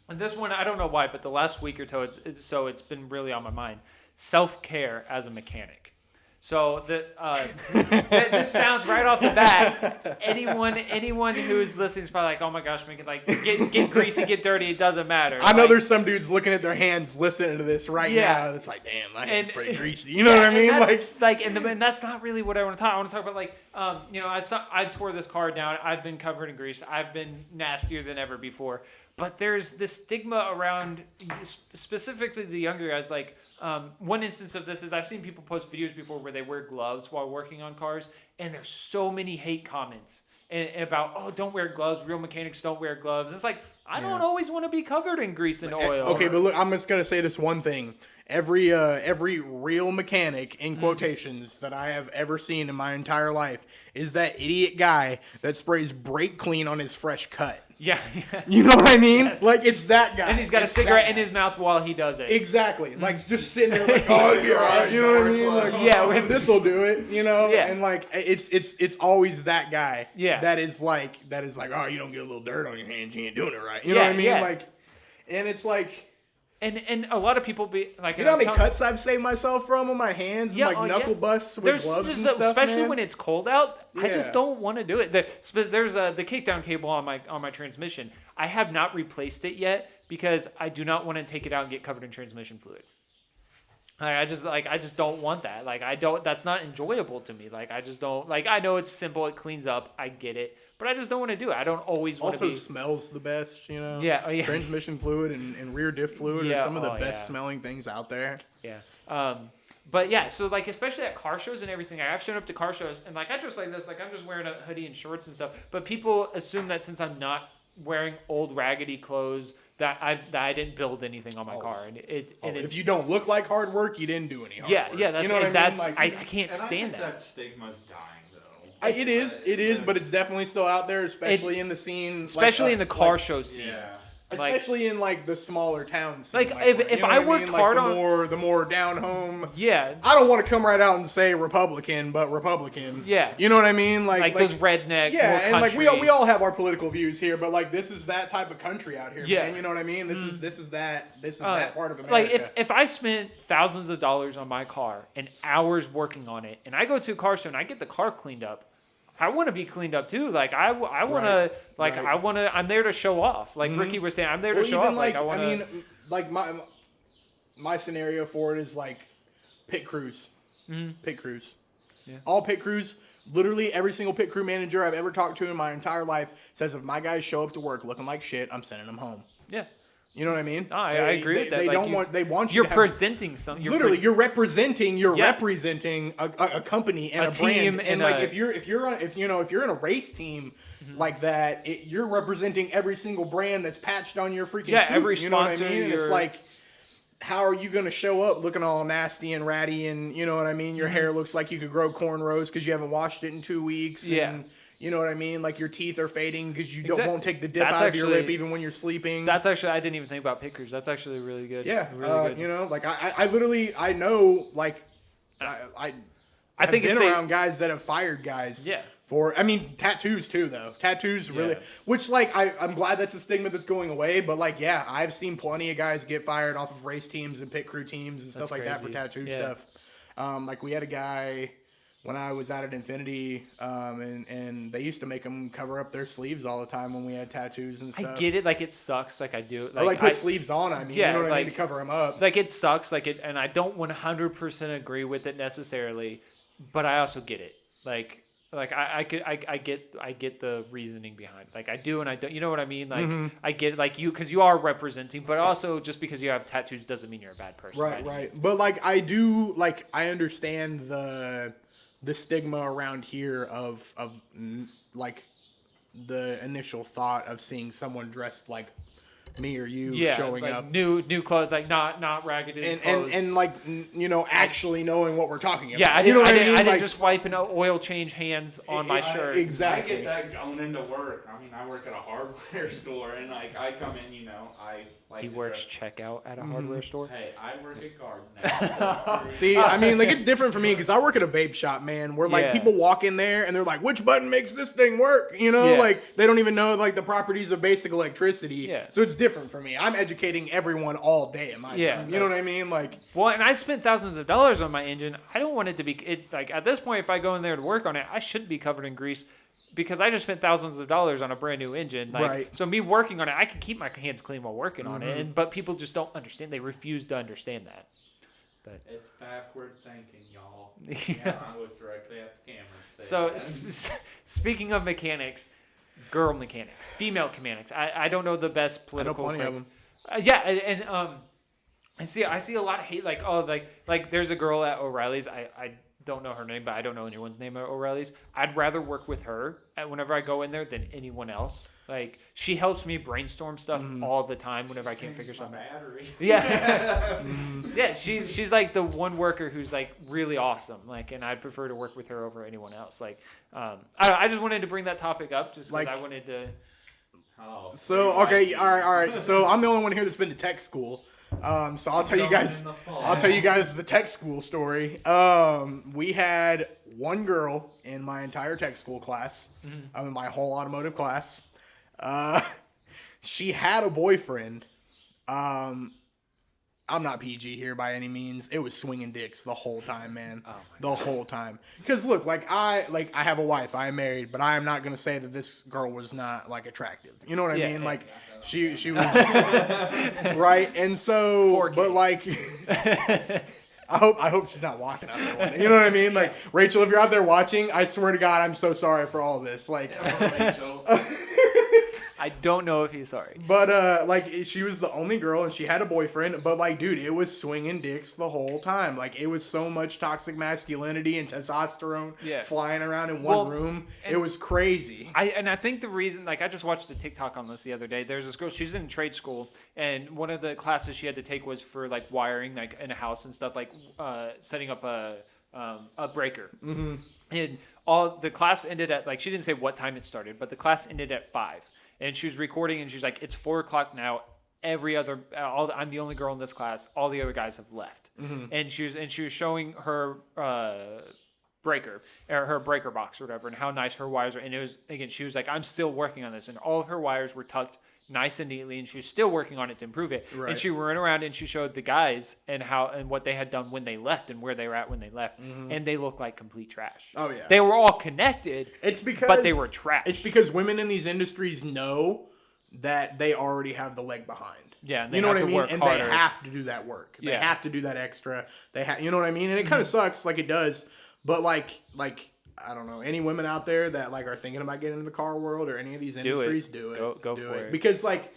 And this one, I don't know why, but the last week or so, it's been really on my mind. Self-care as a mechanic. So this sounds right off the bat. Anyone who's listening is probably like, oh my gosh, make it like get greasy, get dirty. It doesn't matter. I know Like, there's some dudes looking at their hands listening to this right Yeah. now. It's like, damn, my hand's And- pretty greasy. You know what I and mean? that's, and that's not really what I want to talk. I want to talk about like, I tore this car down. I've been covered in grease. I've been nastier than ever before. But there's this stigma around specifically the younger guys. Like one instance of this is I've seen people post videos before where they wear gloves while working on cars, and there's so many hate comments and about, oh, don't wear gloves. Real mechanics don't wear gloves. It's like, I don't always want to be covered in grease and oil. Okay, but look, I'm just gonna say this one thing. Every real mechanic in quotations that I have ever seen in my entire life is that idiot guy that sprays brake clean on his fresh cut. Yeah. You know what I mean? Yes. Like, it's that guy. And he's got a It's cigarette that in guy. his mouth while he does it. Exactly. Like, just sitting there like, oh, it'll be all right. You know what I mean? Like, Yeah, this will do it. You know? Yeah. And like, it's always that guy. Yeah. That is like, oh, you don't get a little dirt on your hands, you ain't doing it right. You know Yeah, what I mean? yeah. Like, and it's like, And a lot of people be like, you know how many cuts I've saved myself from on my hands? Yeah, and like knuckle busts with There's gloves just, and stuff, especially man? when it's cold out. I just Yeah. don't want to do it. There's the kickdown cable on my transmission. I have not replaced it yet because I do not want to take it out and get covered in transmission fluid. I just don't want that. Like that's not enjoyable to me. Like I just don't like. I know it's simple. It cleans up. I get it. But I just don't want to do it. I don't always want to Also be. smells the best, you know? Yeah, oh, yeah. Transmission fluid and rear diff fluid Yeah, are some of the oh, best yeah. smelling things out there. Yeah. But yeah, so like especially at car shows and everything, I've shown up to car shows and like I dress like this, like I'm just wearing a hoodie and shorts and stuff. But people assume that since I'm not wearing old raggedy clothes that I didn't build anything on my car. And it's If you don't look like hard work, you didn't do any hard yeah, work. yeah, that's you know what I mean? that's Like, I can't And stand I think that. stigma's dying though. it is, but it's definitely still out there, especially in the scene, Especially like in the us, car like, show scene. Yeah. Like- especially in like the smaller towns. Like, if I worked hard the on- the more down home. Yeah. I don't want to come right out and say Republican, but Republican. Yeah. You know what I mean? Like those redneck. Yeah, more and like country. we all have our political views here, but like this is that type of country out here, Yeah. man. You know what I mean? This is that part of America. Like if I spent thousands of dollars on my car and hours working on it, and I go to a car show and I get the car cleaned up, I want to be cleaned up too. Like I want to, Right. I want to. I'm there to show off. Like Ricky was saying, I'm there to Well, show even off. Like I want to. mean, like my scenario for it is like pit crews. Pit crews. Yeah. All pit crews. Literally every single pit crew manager I've ever talked to in my entire life says if my guys show up to work looking like shit, I'm sending them home. Yeah. You know what I mean? No, I agree with that. They Like, don't want. They want you. You're to have, presenting something. literally, you're representing. You're Yeah. representing a company and A a, team brand. and And like a- if you're in a race team like that, you're representing every single brand that's patched on your freaking Yeah, suit, every you know what I sponsor, mean? And it's you're- like, how are you going to show up looking all nasty and ratty and you know what I mean? Your hair looks like you could grow cornrows because you haven't washed it in 2 weeks. Yeah. And, you know what I mean? Like your teeth are fading because you Exact- won't take the dip That's out of your lip actually- even when you're sleeping. That's actually I didn't even think about pickers. That's actually really good. Yeah, really good. you know, like I literally I know like I have think it's been safe- around guys that have fired guys. Yeah. For I mean tattoos too though. Tattoos really, Yeah. which like I'm glad that's a stigma that's going away. But like yeah, I've seen plenty of guys get fired off of race teams and pit crew teams and That's stuff like that for crazy. tattoo Yeah. stuff. Like we had a guy when I was out at Infinity, and they used to make them cover up their sleeves all the time when we had tattoos and I stuff. get it. Like it sucks. Like I do. Or like put I- sleeves on. I mean, Yeah, you know what I mean like- to cover them up. like it sucks. Like it, and I don't 100% agree with it necessarily, but I also get it. Like I get the reasoning behind it. Like I do and I don't. You know what I mean? Like I get like you because you are representing, but also just because you have tattoos doesn't mean you're a bad person. Right, right. But like I do like I understand the stigma around here of like the initial thought of seeing someone dressed like me or you Yeah, showing like up new clothes, like not raggedy and clothes. like you know actually knowing what we're talking about. yeah, I you didn't, know what I didn't, I mean? didn't Like, just wipe an oil change hands on my shirt. Exactly. I get that going into work. I mean, I work at a hardware store, and like I come in, you know, I like. He to works dress- checkout at a hardware store. Hey, I work at Garden now. See, I mean, like it's different for me because I work at a vape shop, man. Where like Yeah. people walk in there and they're like, "Which button makes this thing work?" You know, Yeah. like they don't even know like the properties of basic electricity. Yeah. So it's different different for me. I'm educating everyone all day in my Yeah, job. You know what I that's- mean? Like, Well, and I spent thousands of dollars on my engine. I don't want it to be like at this point. If I go in there to work on it, I shouldn't be covered in grease because I just spent thousands of dollars on a brand new engine. Like, Right. So me working on it, I can keep my hands clean while working on Mm-hmm. it. But people just don't understand. They refuse to understand that. It's backward thinking, y'all. Yeah. I look directly at the camera. And say So that. speaking of mechanics, girl mechanics, female mechanics. I don't know the best I know political. plenty of correct- them. Yeah, and I see a lot of hate. Like there's a girl at O'Reilly's. I don't know her name, but I don't know anyone's name at O'Reilly's. I'd rather work with her whenever I go in there than anyone else. Like she helps me brainstorm stuff all the time whenever I can't figure Change my something out. battery. Yeah. Yeah, she's like the one worker who's like really awesome. Like, and I'd prefer to work with her over anyone else. Like, I just wanted to bring that topic up just because Like- I wanted to. Oh, So, okay, all right. So I'm the only one here that's been to tech school. So I'll tell you guys. I'll tell you guys the tech school story. We had one girl in my entire tech school class. I mean, my whole automotive class. She had a boyfriend. I'm not PG here by any means. It was swinging dicks the whole time, man. The whole time. Because look, I have a wife. I am married, but I am not gonna say that this girl was not like attractive. You know what I Yeah, mean? yeah. Like she was right. And so, 4K. but like, I hope she's not watching out there. One day. You know what I mean? Like Rachel, if you're out there watching, I swear to God, I'm so sorry for all this. Like. Rachel. I don't know if he's sorry. But like she was the only girl and she had a boyfriend, but like dude, it was swinging dicks the whole time. Like it was so much toxic masculinity and testosterone Yeah. flying around in one Well, room. and- It was crazy. I think the reason, like, I just watched a TikTok on this the other day. There's this girl, she's in trade school, and one of the classes she had to take was for like wiring, like in a house and stuff, like setting up a breaker. Mm-hmm. And all the class ended at like she didn't say what time it started, but the class ended at 5. And she was recording, and she's like, "It's 4:00 now. I'm the only girl in this class. All the other guys have left." Mm-hmm. And she was showing her breaker or her breaker box or whatever, and how nice her wires are. And it was again, she was like, "I'm still working on this," and all of her wires were tucked nice and neatly, and she was still working on it to improve it. Right. And she ran around and she showed the guys and what they had done when they left and where they were at when they left, and they looked like complete trash. Oh, yeah. They were all connected. It's because But they were trash. It's because women in these industries know that they already have the leg behind. Yeah, and they you know have what I to mean? work And harder. they have to do that work. They Yeah. Mm-hmm. have to do that extra. You know what I mean? And it kind of sucks, like it does. But like I don't know, any women out there that like are thinking about getting into the car world or any of these industries, do it. Go do for it. Because like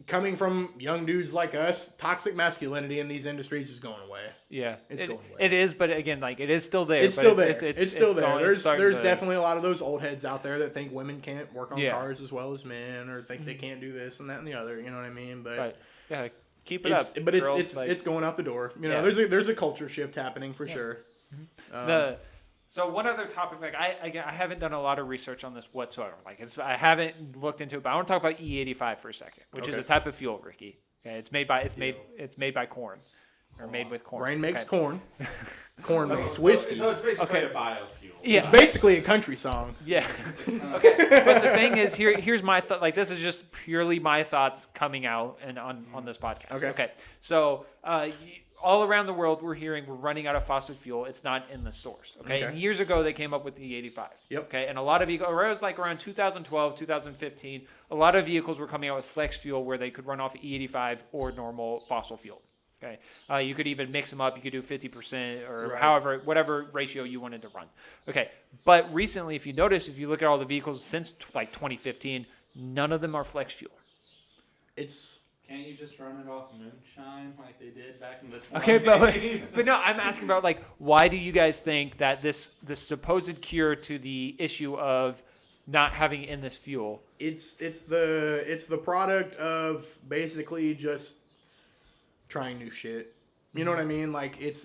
coming from young dudes like us, toxic masculinity in these industries is going away. Yeah, It's going away. It is, but again, like it is still there. It's but still there. It's still there. going- it's There's starting to- definitely a lot of those old heads out there that think women can't work on Yeah. cars as well as men, or think they can't do this and that and the other. You know what I mean? But But yeah, keep it it's up. but girls, it's like, it's going out the door. You know, Yeah. there's a culture shift happening for sure. So one other topic, like I haven't done a lot of research on this whatsoever. Like I haven't looked into it, but I want to talk about E85 for a second, which is Okay. a type of fuel, Ricky. Okay, it's made by corn, or made with corn. Rain makes Okay. corn. Corn makes whiskey. So it's basically Okay. a biofuel. Yeah, It's basically a country song. Yeah. Okay. But the thing is, here's my thought. Like, this is just purely my thoughts coming out and on this podcast. Okay. So, all around the world, we're hearing we're running out of fossil fuel. It's not in the stores. Okay. Okay. And years ago, they came up with the E85. Yep. Okay. And a lot of vehicles, it was like around 2012, 2015, a lot of vehicles were coming out with flex fuel where they could run off E85 or normal fossil fuel. Okay. You could even mix them up. You could do 50% or Right. however, whatever ratio you wanted to run. Okay. But recently, if you notice, if you look at all the vehicles since like 2015, none of them are flex fuel. It's Can't you just run it off moonshine like they did back in the 20s? Okay, but no, I'm asking about like why do you guys think that this supposed cure to the issue of not having in this fuel? it's the product of basically just trying new shit. You know what I mean? Like it's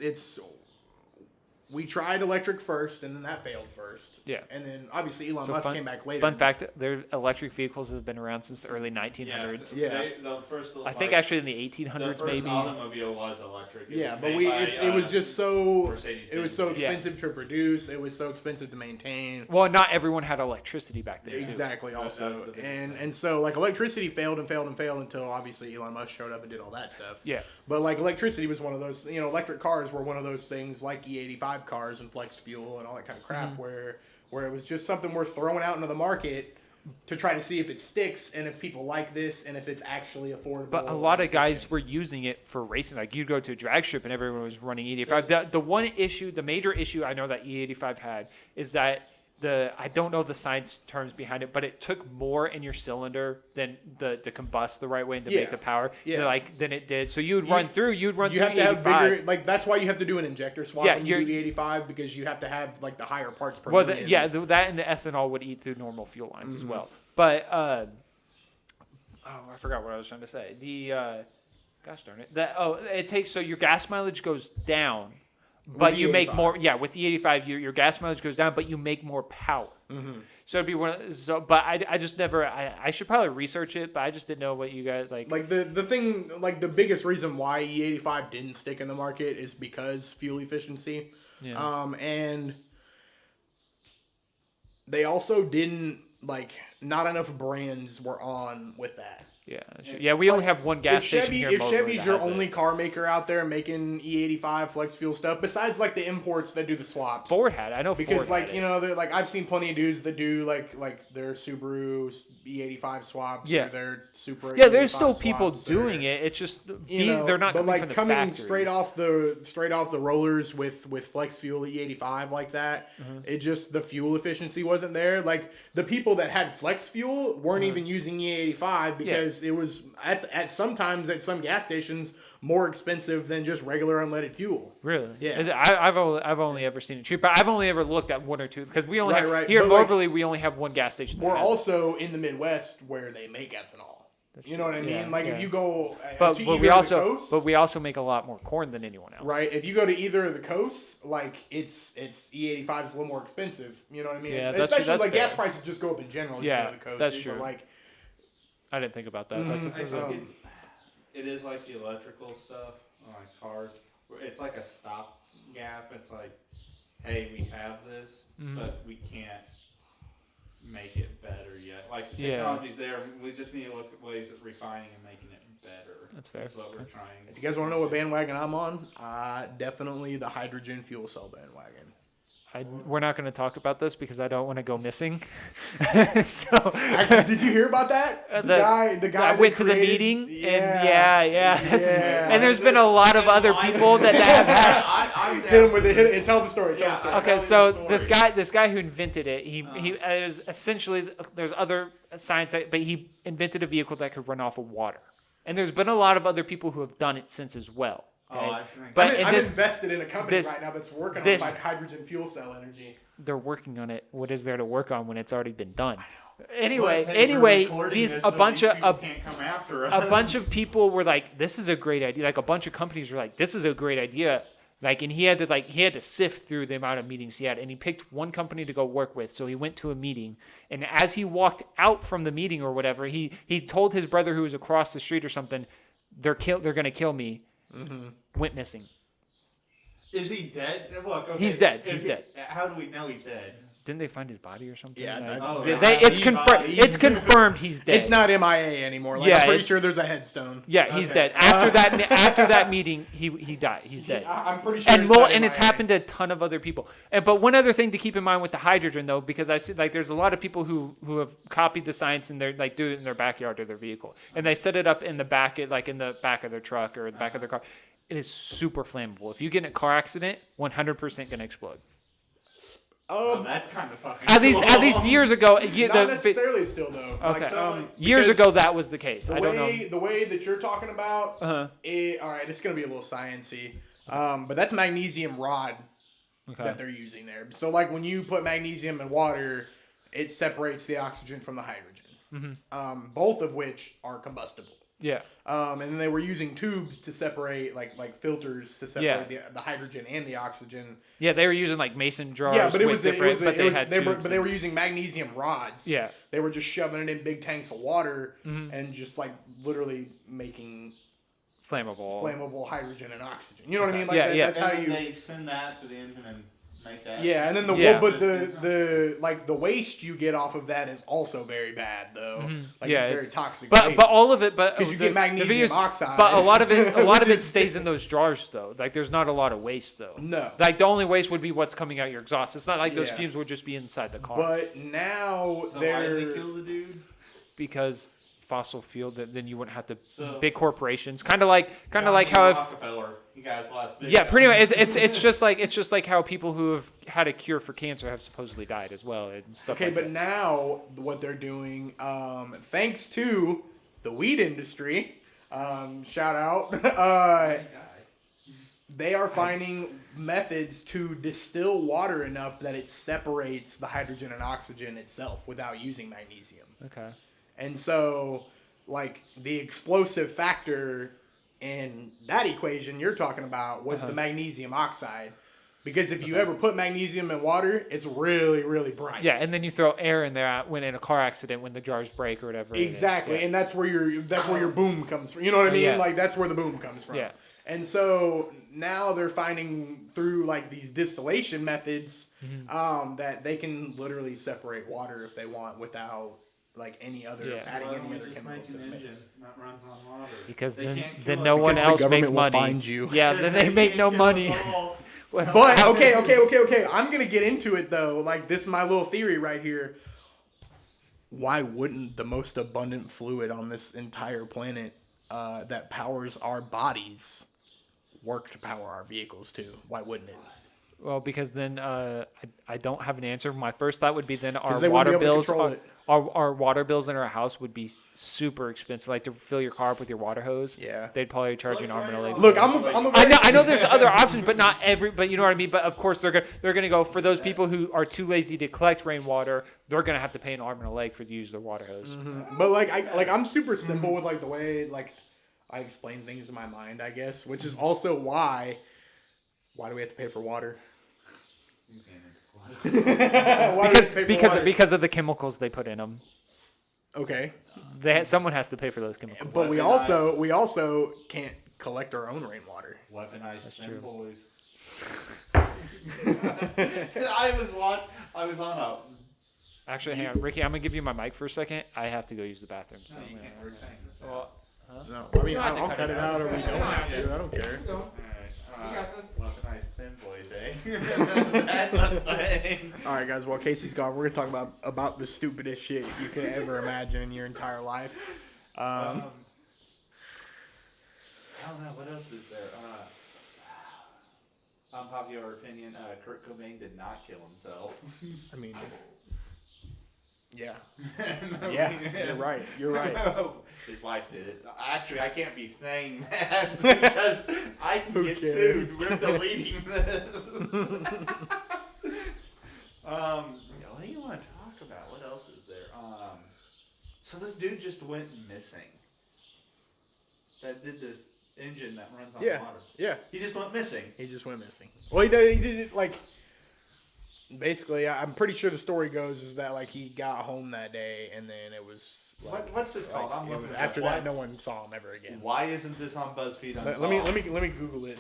we tried electric first, and then that failed first. Yeah. And then obviously Elon So Musk came back later. Fun fact: their electric vehicles have been around since the early 1900s. The first, I think actually in the the 1800s, first maybe. automobile was electric. It Yeah, was but made by, it was just so Mercedes-Benz. it was so Yeah. expensive to produce. It was so expensive to maintain. Well, not everyone had electricity back then. Too. Exactly. That was Also, the biggest and so like electricity failed and failed and failed until obviously Elon Musk showed up and did all that stuff. Yeah. But like electricity was one of those, electric cars were one of those things like E85 cars and flex fuel and all that kind of crap where it was just something worth throwing out into the market to try to see if it sticks and if people like this and if it's actually affordable. But a lot of guys were using it for racing. Like you'd go to a drag strip and everyone was running E85. The one issue, the major issue I know that E85 had is that I don't know the science terms behind it, but it took more in your cylinder than to combust the right way and to Yeah. make the power Yeah. than it did. So you'd run through you through have to have E85. bigger, like that's why you have to do an injector swap Yeah, when you do you're- E85 because you have to have like the higher parts per Well, million. that and the ethanol would eat through normal fuel lines Mm-hmm. as well. But I forgot what I was trying to say. Gosh darn it. It takes so your gas mileage goes down, but the you make E85. more. Yeah, with the 85, your gas mileage goes down, but you make more power. Mm-hmm. So it'd be but I just never. I should probably research it, but I just didn't know what you guys like. Like the thing, like the biggest reason why E85 didn't stick in the market is because fuel efficiency. Yeah. And they also didn't not enough brands were on with that. Yeah, we only have one gas station here. in If Mobile Chevy's that your has it. only car maker out there making E85 flex fuel stuff, besides like the imports that do the swaps, Ford had. I know because Ford had it. they're like I've seen plenty of dudes that do like their Subaru E85 swaps. Yeah. Or their Supra. Yeah, there's E85 still people swaps, doing or, it. It's just you know, they're not but coming from the factory. straight off the rollers with flex fuel E85 like that. Mm-hmm. It just the fuel efficiency wasn't there. Like the people that had flex fuel weren't Mm-hmm. even using E85 because it was at sometimes at some gas stations more expensive than just regular unleaded fuel. Really? Yeah. Is it- I've only ever seen it cheap, but I've only ever looked at one or two because we only Right, have right. here in But, like, Moberly we only have one gas station. that We're has it. also in the Midwest where they make ethanol. You know what I mean? Yeah, Like yeah. if you go but to but either we of the also coasts, make a lot more corn than anyone else. right? If you go to either of the coasts, like it's E85 is a little more expensive. You know what I mean? Yeah, Especially that's like gas fair. prices just go up in general. Yeah, you go to the coast, that's but, true. Like I didn't think about that. Mm-hmm. I That's think it is like the electrical stuff on cars. Where it's like a stop gap. It's like, hey, we have this, Mm-hmm. but we can't make it better yet. Like the Yeah. technology's there. We just need to look at ways of refining and making it better. That's fair. That's what we're trying. if you guys want to know what bandwagon I'm on, definitely the hydrogen fuel cell bandwagon. we're not going to talk about this because I don't want to go missing. so Actually, did you hear about that? The guy I that went to the created- meeting and Yeah. and there's been a lot of other people that have had. I'm Hit him with it. Hit it. Tell the story. Tell the story. Okay, so this guy who invented it, he is essentially there's other science, but he invented a vehicle that could run off of water, and there's been a lot of other people who have done it since as well. Okay? I think- But I'm this, invested in a company this- right now that's working this- on hydrogen fuel cell energy. they're working on it. What is there to work on when it's already been done? But, Anyway, hey, we're recording these this a so bunch these of people can't come after us. a bunch of people were like, "This is a great idea." Like a bunch of companies were like, "This is a great idea." Like, and he had to sift through the amount of meetings he had, and he picked one company to go work with. So he went to a meeting, and as he walked out from the meeting or whatever, he told his brother who was across the street or something, "They're gonna kill me." Went missing. Is he dead? Look, okay, He's dead. if He's he- dead. How do we know he's dead? Didn't they find his body or something? Yeah, Like, Oh, it's confirmed. It's confirmed he's dead. It's not MIA anymore. Like, Yeah, I'm pretty it's- sure there's a headstone. Yeah, he's Okay. dead. After that meeting, he died. He's dead. I'm pretty sure. And it's not it's MIA. happened to a ton of other people. But one other thing to keep in mind with the hydrogen though, because I see like there's a lot of people who have copied the science and they're like do it in their backyard or their vehicle, and they set it up in the back of their truck or the back of their car. It is super flammable. If you get in a car accident, 100% gonna explode. Oh, that's kind of fucking. At least years ago, Not necessarily still though. Okay. Like, years because ago that was the case. I don't know. the way that you're talking about, Uh-huh. all right, it's gonna be a little sciencey, but that's magnesium rod Okay. that they're using there. So like when you put magnesium in water, it separates the oxygen from the hydrogen, both of which are combustible. Yeah. And then they were using tubes to separate, like filters to separate the hydrogen and the oxygen. Yeah, they were using like mason jars. Yeah, but they were tubes. using magnesium rods. Yeah. They were just shoving it in big tanks of water and just like literally making flammable hydrogen and oxygen. You know what I mean? Like Yeah, yeah. That's how you. They send that to the engine and make that. Yeah, and then the waste you get off of that is also very bad though. Like Yeah, it's very it's- toxic. But all of it, because you get magnesium oxide. But a lot of it stays in those jars though. Like there's not a lot of waste though. No. Like the only waste would be what's coming out your exhaust. It's not like those Yeah. fumes would just be inside the car. But now So why did they're they kill the dude? Because fossil fuel, then you wouldn't have to So- big corporations. Kind of like how if Rockefeller, you guys last video. yeah, pretty much it's just like how people who have had a cure for cancer have supposedly died as well and stuff. okay. like But that. now what they're doing, thanks to the weed industry, shout out, they are finding methods to distill water enough that it separates the hydrogen and oxygen itself without using magnesium. Okay. And so, like, the explosive factor in that equation you're talking about was the magnesium oxide. Because if you ever put magnesium in water, it's really, really bright. Yeah, and then you throw air in there when in a car accident when the jars break or whatever. Exactly. Yeah. And that's where your boom comes from. You know what I mean? Yeah. Like, that's where the boom comes from. Yeah. And so now they're finding through, like, these distillation methods that they can literally separate water if they want without, like, any other, adding any other chemicals to the mix. that runs on water? Because They then, can't kill then us no one because the else makes government will money. find you. Yeah, then they make no money. But okay. I'm gonna get into it though. Like, this is my little theory right here. Why wouldn't the most abundant fluid on this entire planet that powers our bodies work to power our vehicles too? Why wouldn't it? Well, because then I don't have an answer. My first thought would be then our 'Cause they wouldn't water be able to bills, control it. our water bills in our house would be super expensive. Like to fill your car up with your water hose. Yeah. They'd probably charge you an arm and a leg. Look, for it. I know there's other options, but not every. But you know what I mean. But of course they're gonna go for those people who are too lazy to collect rainwater. They're gonna have to pay an arm and a leg for to use their water hose. But I'm super simple with like the way like I explain things in my mind, I guess, which is also why do we have to pay for water? Why do we have to pay for water? Because of the chemicals they put in them. Okay. Someone has to pay for those chemicals. But we also can't collect our own rainwater. Weaponized true. boys. I was on a. Actually, hang on, Ricky. I'm gonna give you my mic for a second. I have to go use the bathroom. So No, you can't work things. well, No, I mean, don't have to I'll cut cut it it out or we don't have to. I don't care. Weaponized thin boys, eh? That's a thing. All right, guys. While Casey's gone, we're gonna talk about the stupidest shit you could ever imagine in your entire life. I don't know, what else is there? Unpopular opinion, Kurt Cobain did not kill himself. I mean, yeah, yeah. You're right. His wife did it. Actually, I can't be saying that because I can Who get cares? sued. We're deleting this. What do you want to talk about? What else is there? So this dude just went missing. That did this engine that runs on Yeah, water. yeah. He just went missing. He just went missing. Well, he did it like. Basically, I'm pretty sure the story goes is that like he got home that day and then it was. Like, What's this called? like, I'm it looking was- this up. after that, no one saw him ever again. Why isn't this on BuzzFeed Unsolved? Let me Google it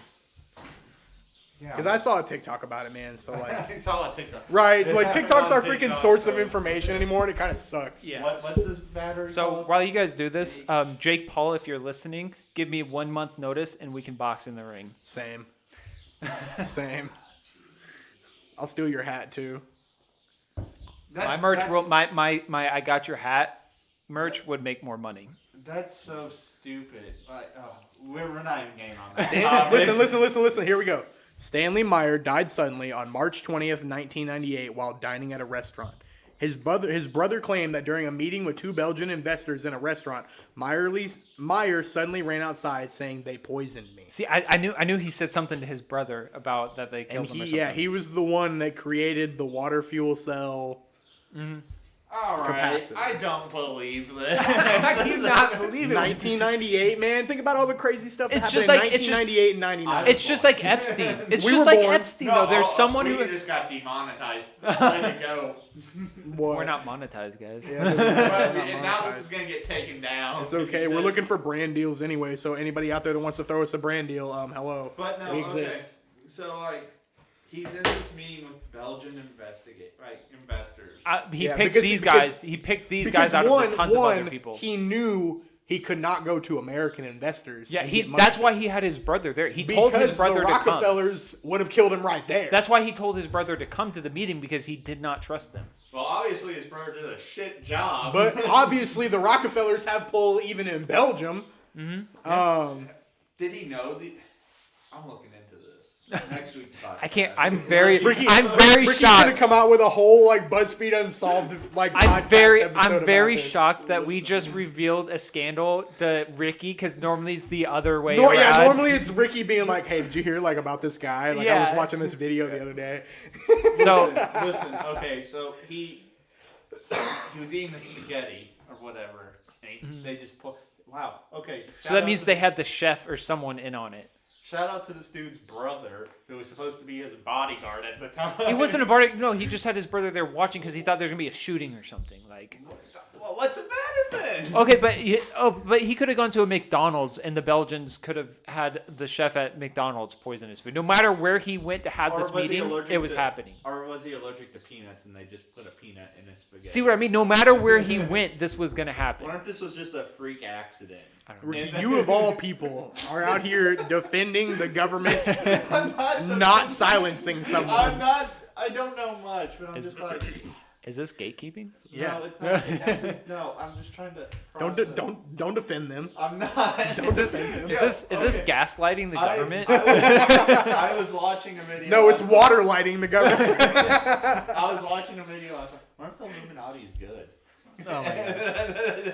because I saw a TikTok about it, man. So like, I saw a TikTok. right, like It's TikTok's on our freaking TikTok, source of so- information anymore, and it kind of sucks. Yeah. What's this battery So called? while you guys do this, Jake Paul, if you're listening, give me 1 month notice and we can box in the ring. Same. I'll steal your hat too. My merch will my I got your hat merch would make more money. That's so stupid. We're not even getting on that. Listen. Here we go. Stanley Meyer died suddenly on March 20th, 1998, while dining at a restaurant. His brother claimed that during a meeting with two Belgian investors in a restaurant, Meyer suddenly ran outside saying they poisoned me. See, I knew he said something to his brother about that they killed And him or something. he was the one that created the water fuel cell. All right, capacity. I don't believe this. How do you not believe it? 1998, man. Think about all the crazy stuff that It's happened just in like- it's just- 1998 and 99. It's just like Epstein. It's We just were like born- Epstein, though. There's someone we who. just got demonetized. Let it go. What? We're not monetized, guys. Yeah, But, and now monetized. this is gonna get taken down. It's okay. We're looking for brand deals anyway. So anybody out there that wants to throw us a brand deal, hello. But no, we okay. exist. So like, he's in this meeting with Belgian investors. He Yeah, picked because- these because- guys. He picked these guys out of the tons of other people. He knew he could not go to American investors. Yeah, and he. get money. That's why he had his brother there. He told Because his brother the to come. Rockefellers would have killed him right there. That's why he told his brother to come to the meeting because he did not trust them. Well, obviously his brother did a shit job. But obviously the Rockefellers have pull even in Belgium. Mm-hmm. did he know the? I'm looking into this. Next week's podcast. I can't. I'm very Ricky- I'm very Ricky's gonna shocked. come out with a whole like BuzzFeed Unsolved like I'm podcast very episode I'm about very this. shocked that we just revealed a scandal to Ricky because normally it's the other way No, around. yeah, normally it's Ricky being like, "Hey, did you hear like about this guy? Like I was Yeah. watching this video the other day." So Listen, okay, so he was eating the spaghetti or whatever, and they just put. Wow. Okay. so that means they had the chef or someone in on it. Shout out to this dude's brother, who was supposed to be his bodyguard at the time. He wasn't a party. No, he just had his brother there watching because he thought there was gonna be a shooting or something. Like, Well, what's the matter then? okay, but he could have gone to a McDonald's and the Belgians could have had the chef at McDonald's poison his food. No matter where he went to have Or this was he meeting, allergic it was to- happening. Or was he allergic to peanuts and they just put a peanut in his spaghetti? See what I mean? No matter where he went, this was gonna happen. What if this was just a freak accident? I don't know. Ricky, you of all people are out here defending the government, I'm not. not silencing someone. I'm not. I don't know much, but I'm Is- just like. Is this gatekeeping? Yeah. No, it's not. I'm just, no, I'm just trying to. process. Don't defend them. I'm not. Is this gaslighting the government? I was watching a video. No, it's last water lighting the government. I was watching a video. I was like, what if the Illuminati's good? Oh my gosh.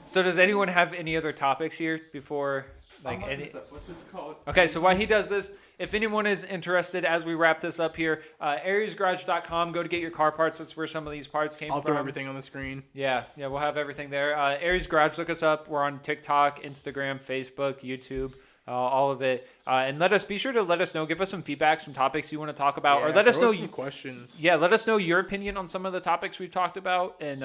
So does anyone have any other topics here before like I'm looking any? this up. What's this called? Okay, so while he does this, if anyone is interested, as we wrap this up here, AriesGarage.com, go to get your car parts. That's where some of these parts came I'll from. throw everything on the screen. Yeah, we'll have everything there. Aries Garage, look us up. We're on TikTok, Instagram, Facebook, YouTube, all of it. And be sure to let us know. Give us some feedback, some topics you want to talk about, or Yeah, let us throw know. some questions. Yeah, let us know your opinion on some of the topics we've talked about, and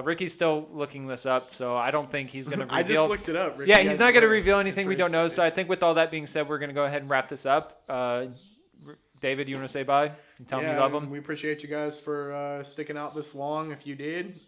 Ricky's still looking this up, so I don't think he's going to I reveal. just looked it up. Ricky, Yeah, he's guys not going to know. reveal anything we don't know. So I It's- think with all that being said, we're going to go ahead and wrap this up. David, you want to say bye and tell them you love them? We appreciate you guys for sticking out this long. If you did,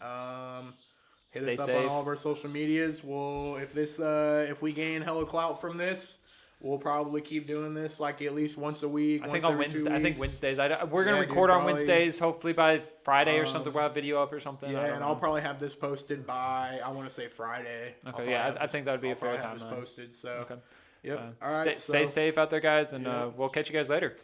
hit Stay us up safe. on all of our social medias. If we gain hella clout from this, we'll probably keep doing this like at least once a week. I think once on every 2 Wednesday. I think weeks. Wednesdays. We're gonna Yeah, dude, record on probably. Wednesdays. Hopefully by Friday or something, we'll have video up or something. I Yeah, don't and know. I'll probably have this posted by I want to say Friday. I'll Okay, probably yeah, have I think that would be I'll a fair probably time. have this then. posted. So, Okay. yep. All stay, right. stay so- safe out there, guys, and Yeah. we'll catch you guys later.